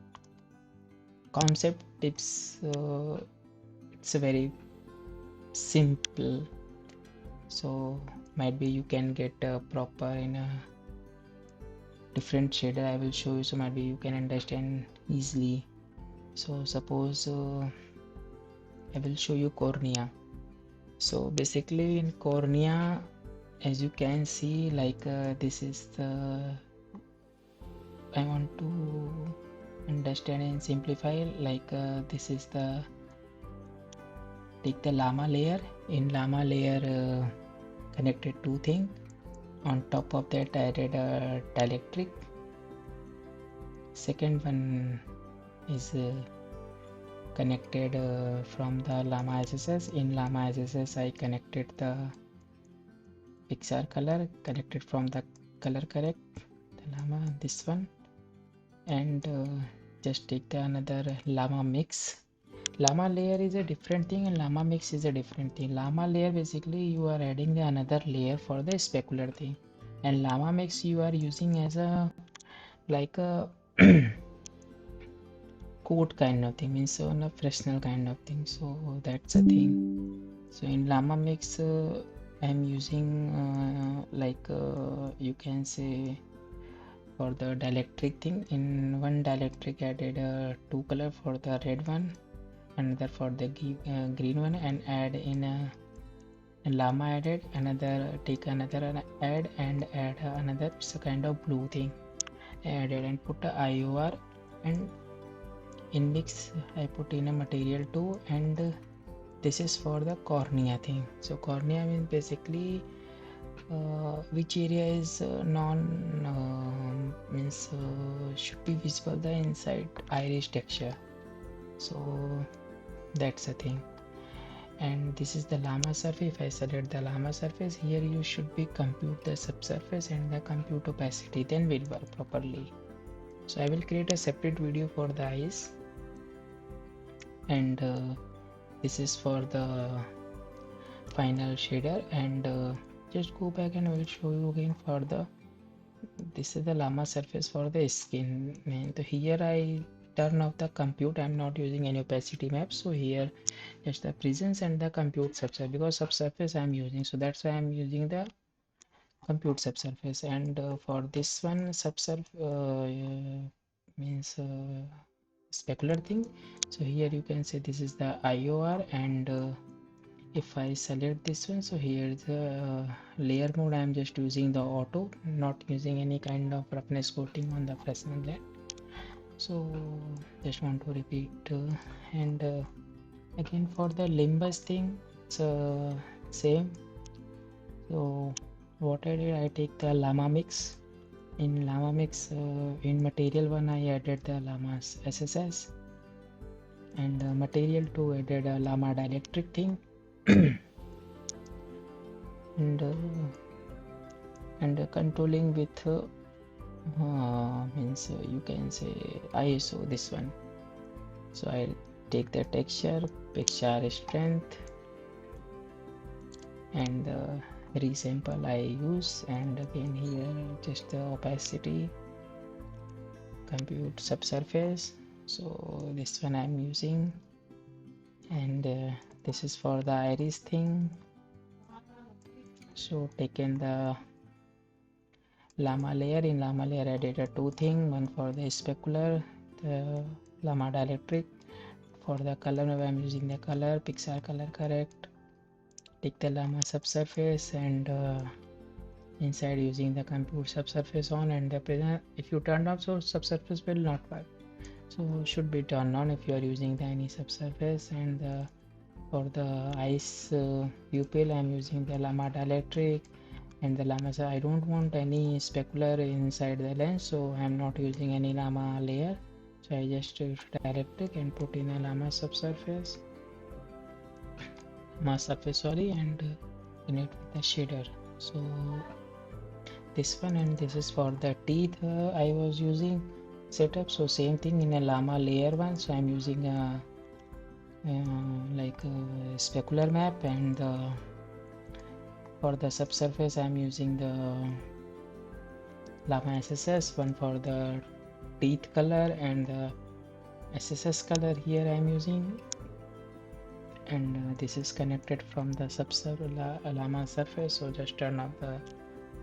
concept it's a very simple. So might be you can get proper in a different shader. I will show you, so maybe you can understand easily. So suppose I will show you cornea. So basically in cornea, as you can see, like this is the I want to understand and simplify. Like this is the take the Lama layer. In Lama layer connected two things. On top of that I added a dielectric. Second one is connected from the Lama SSS. In Lama SSS I connected the Pixar color, connected from the color correct, the Lama, this one. And just take the another Lama mix. Lama layer is a different thing and Lama mix is a different thing. Lama layer basically you are adding the another layer for the specular thing, and Lama mix you are using as a like a coat kind of thing, means on a freshnel kind of thing. So that's a thing. So in Lama Mix, I'm using you can say for the dielectric thing. In one dielectric, I added two color for the red one, another for the green one, and add in a Lama added another, take another add and add another, it's a kind of blue thing added, and put a IOR, and in mix I put in a material too, and this is for the cornea thing. So cornea means basically which area is means should be visible the inside iris texture. So that's the thing. And this is the Lama surface. If I select the Lama surface, here you should be compute the subsurface and the compute opacity, then will work properly. So I will create a separate video for the eyes, and this is for the final shader, and just go back and I will show you again for the, this is the Lama surface for the skin. And here I turn off the compute, I'm not using any opacity map, so here just the presence and the compute subsurface, because subsurface I'm using, so that's why I'm using the compute subsurface. And for this one subsurface means specular thing, so here you can say this is the IOR, and if I select this one, so here the layer mode I'm just using the auto, not using any kind of roughness coating on the fresnel layer. So just want to repeat and again for the limbus thing, it's same. So what I did, I take the Lama mix. In Lama mix, in material 1 I added the Lama's SSS, and material 2 added a Lama dielectric thing. and controlling with means you can say ISO, this one. So I'll take the texture, picture strength, and resample I use, and again here just the opacity, compute subsurface, so this one I'm using, and this is for the iris thing. So taken the Lama layer, in Lama layer I did a two thing, one for the specular, the Lama dielectric. For the color, I'm using the color, pixel color correct, take the Lama subsurface, and inside using the compute subsurface on, and the present, if you turn off, so subsurface will not work, so should be turned on if you are using the any subsurface. And for the ice pupil, I'm using the Lama dielectric, and the Lama, I don't want any specular inside the lens, so I'm not using any Lama layer, so I just use dielectric and put in a Lama subsurface, and connect with the shader. So this one, and this is for the teeth I was using setup, so same thing in a Lama layer one, so I'm using a like a specular map, and for the subsurface I'm using the Lama SSS, one for the teeth color, and the SSS color here I'm using, and this is connected from the Lama surface, so just turn off the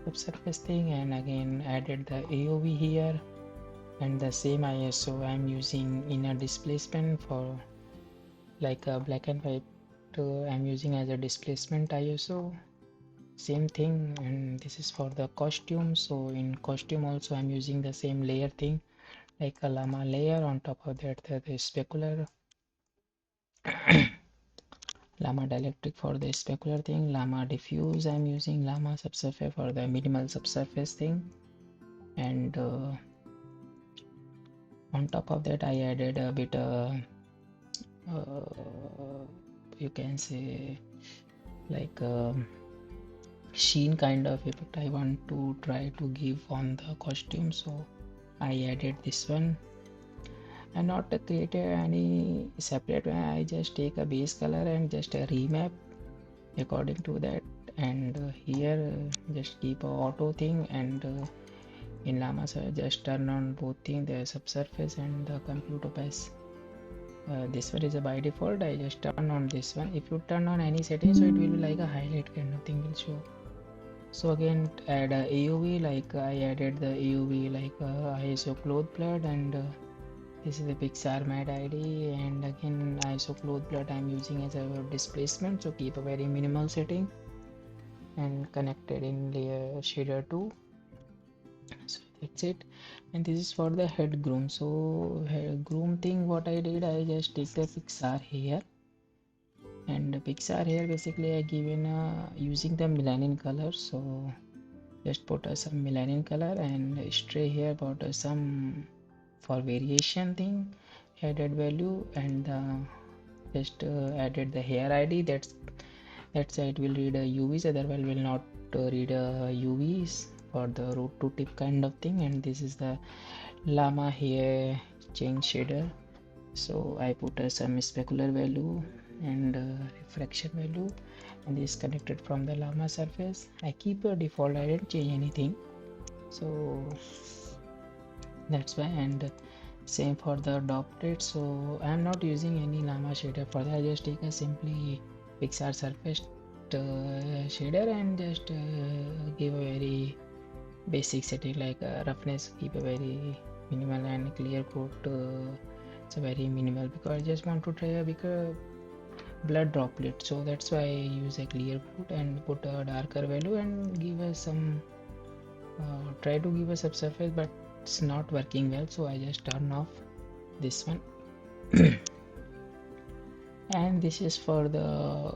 subsurface thing, and again added the AOV here, and the same ISO I'm using in a displacement for like a black and white, I'm using as a displacement ISO, same thing. And this is for the costume, so in costume also I'm using the same layer thing, like a Lama layer, on top of that the specular Lama dielectric for the specular thing, Lama diffuse I'm using, Lama subsurface for the minimal subsurface thing, and on top of that I added a bit you can say like sheen kind of effect I want to try to give on the costume, so I added this one. And not created any separate one, I just take a base color and just a remap according to that, and here just keep a auto thing, and in Lama. So just turn on both things, the subsurface and the compute opace. This one is a by default. I just turn on this one. If you turn on any setting, so it will be like a highlight kind of thing will show. So again, add a AUV, like I added the AUV like ISO cloth blood, and this is the Pixar Mad ID, and again ISO cloth blood I'm using as a displacement, so keep a very minimal setting and connected in layer shader 2. So that's it. And this is for the head groom. So head groom thing, what I did, I just take the Pixar here, and the Pixar here basically I given using the melanin color. So just put some melanin color and stray here, put some for variation thing, added value, and just added the hair ID. That's it will read UVs, otherwise will not read UVs for the root to tip kind of thing. And this is the Lama hair change shader. So I put some specular value and refraction value, and this is connected from the Lama surface. I keep a default, I didn't change anything, so that's why. And same for the droplet. So I am not using any Lama shader for that. I just take a simply Pixar surface shader and just give a very basic setting like roughness, keep a very minimal, and clear coat it's a very minimal, because I just want to try a bigger blood droplet. So that's why I use a clear coat and put a darker value and give us some try to give a subsurface, but it's not working well, so I just turn off this one. And this is for the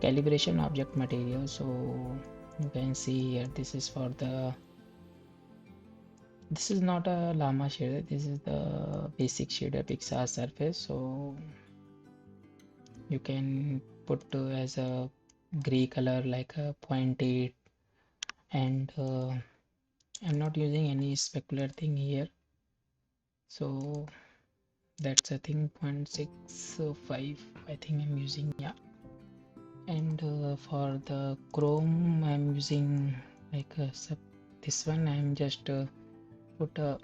calibration object material. So you can see here, this is for the, this is not a Llama shader, this is the basic shader Pixar surface. So you can put as a gray color like a 0.8, and I'm not using any specular thing here, so that's a thing 0.65 I think I'm using, yeah. And for the chrome I'm using like this one. I'm just put a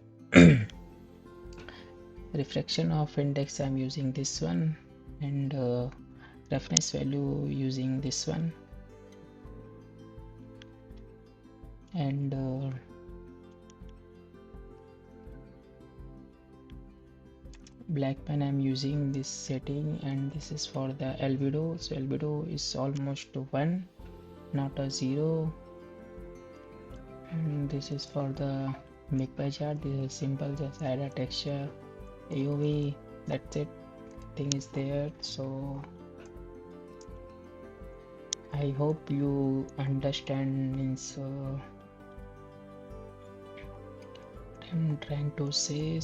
refraction of index, I'm using this one, and roughness value using this one, and black pen I'm using this setting. And this is for the albedo. So albedo is almost 1, not a 0. And this is for the make by chart. This is simple, just add a texture AOV, that's it, thing is there. So I hope you understand means I'm trying to say.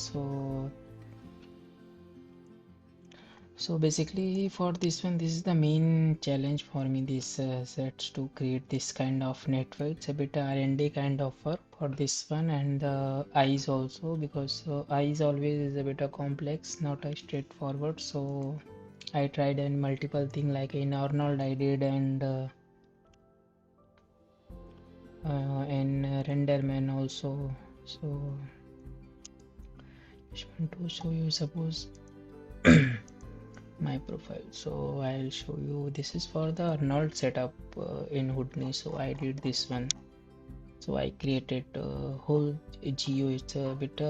So basically for this one, this is the main challenge for me, this sets to create this kind of network. It's a bit R&D kind of work for this one, and the eyes also, because eyes always is a bit complex, not a straightforward. So I tried in multiple thing, like in Arnold I did, and in Renderman also. So just want to show you, suppose my profile. So I'll show you, this is for the Arnold setup in Houdini. So I did this one. So I created a whole geo. It's a bit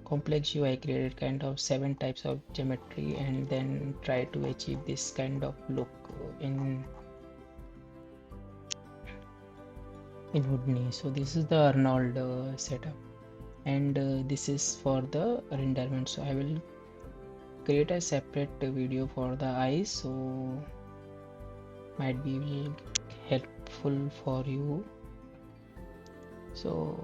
complex geo. I created kind of 7 types of geometry, and then try to achieve this kind of look in Houdini. So this is the Arnold setup, and this is for the renderment. So I will create a separate video for the eyes, so might be will helpful for you. So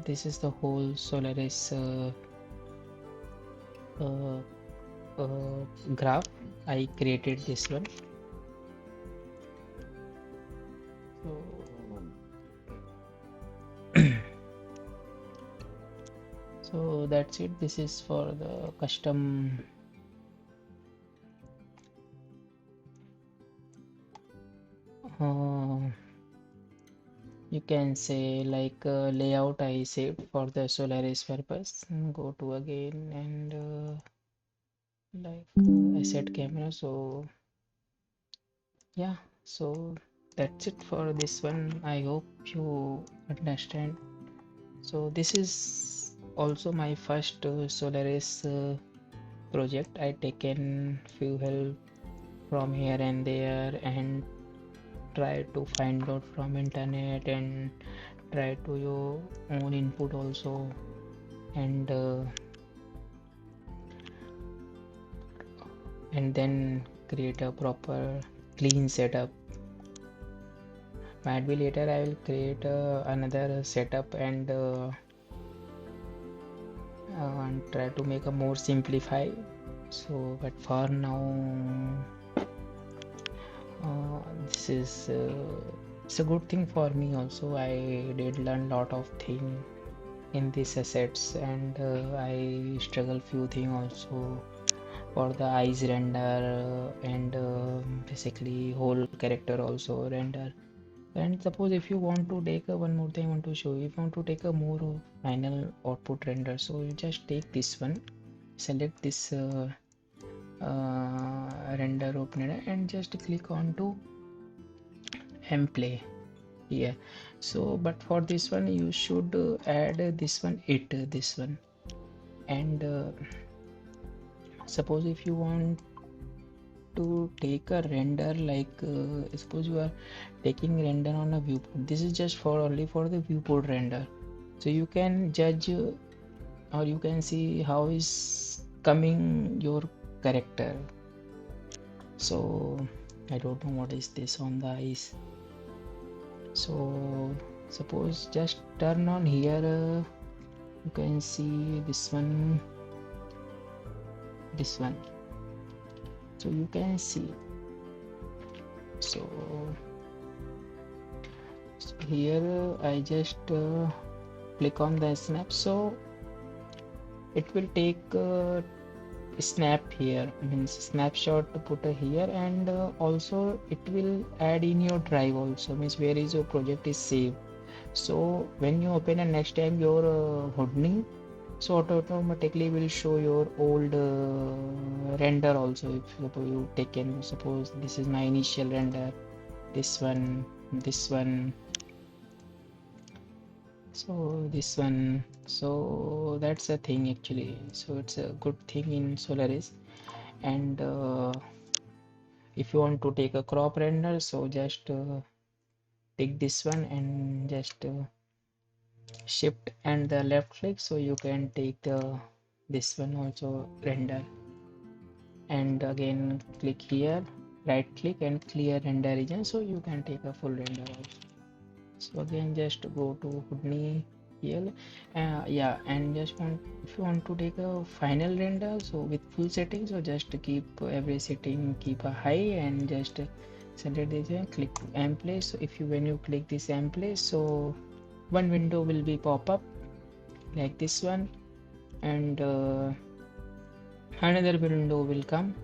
this is the whole Solaris graph. I created this one. So that's it. This is for the custom you can say like layout I saved for the Solaris purpose. Go to again and like asset camera. So yeah, so that's it for this one. I hope you understand. So this is also my first Solaris project. I taken few help from here and there and try to find out from internet and try to your own input also, and then create a proper clean setup. Might be later I will create another setup and try to make a more simplify. So but for now this is it's a good thing for me also. I did learn lot of thing in these assets, and I struggle few thing also for the eyes render and basically whole character also render. And suppose if you want to take one more thing I want to show you, if you want to take a more final output render, so you just take this one, select this render opener and just click on to mplay here. So but for this one you should add this one, this one, and suppose if you want to take a render like suppose you are taking render on a viewport, this is just for only for the viewport render, so you can judge or you can see how is coming your character. So I don't know what is this on the eyes. So suppose just turn on here, you can see this one, so you can see. So here I just click on the snap, so it will take snap here, means snapshot to put here, and also it will add in your drive also, means where is your project is saved. So when you open and next time your Houdini, so automatically will show your old render also. If suppose you taken, suppose this is my initial render, this one, so this one, so that's a thing actually. So it's a good thing in Solaris. And if you want to take a crop render, so just take this one and just shift and the left click, so you can take the this one also render, and again click here, right click and clear render region, so you can take a full render also. So again just go to Houdini here, yeah, and just want, if you want to take a final render, so with full settings, so just keep every setting, keep a high, and just select this and click amplay. So if you, when you click this amplay, so one window will be pop up like this one, and another window will come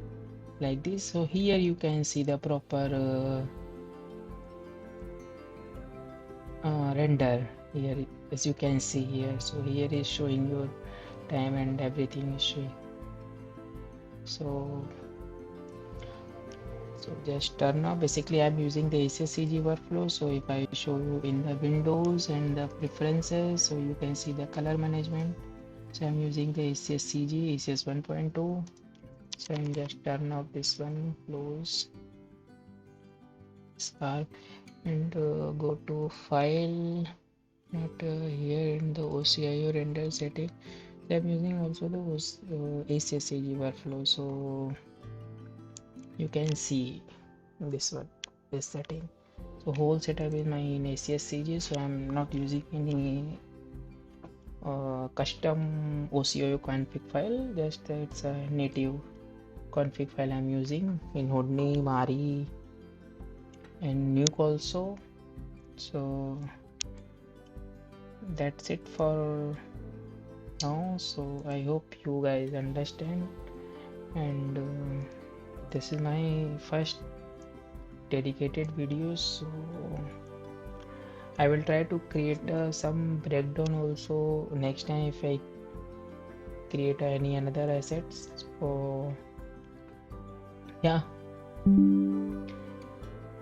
like this. So here you can see the proper render here, as you can see here. So here is showing your time and everything is showing. So just turn off. Basically I'm using the ACSCG workflow. So if I show you in the windows and the preferences, so you can see the color management. So I'm using the ACSCG ACS 1.2. So I'm just turn off this one, close spark, and go to file, not here in the OCIO render setting. So I'm using also the ACSCG workflow. So you can see this one, this setting. So whole setup is my in ACSCG, so I'm not using any custom OCIO config file, just it's a native config file I'm using in Houdini, Mari and Nuke also. So that's it for now. So I hope you guys understand, and this is my first dedicated video, so I will try to create some breakdown also next time if I create any another assets. So yeah,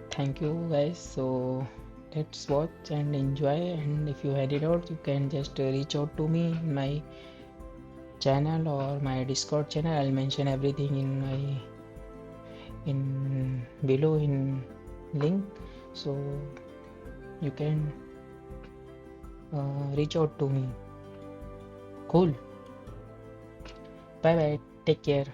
thank you guys. So let's watch and enjoy, and if you had it out you can just reach out to me in my channel or my Discord channel. I'll mention everything in my below in link, so you can reach out to me. Cool. Bye bye, take care.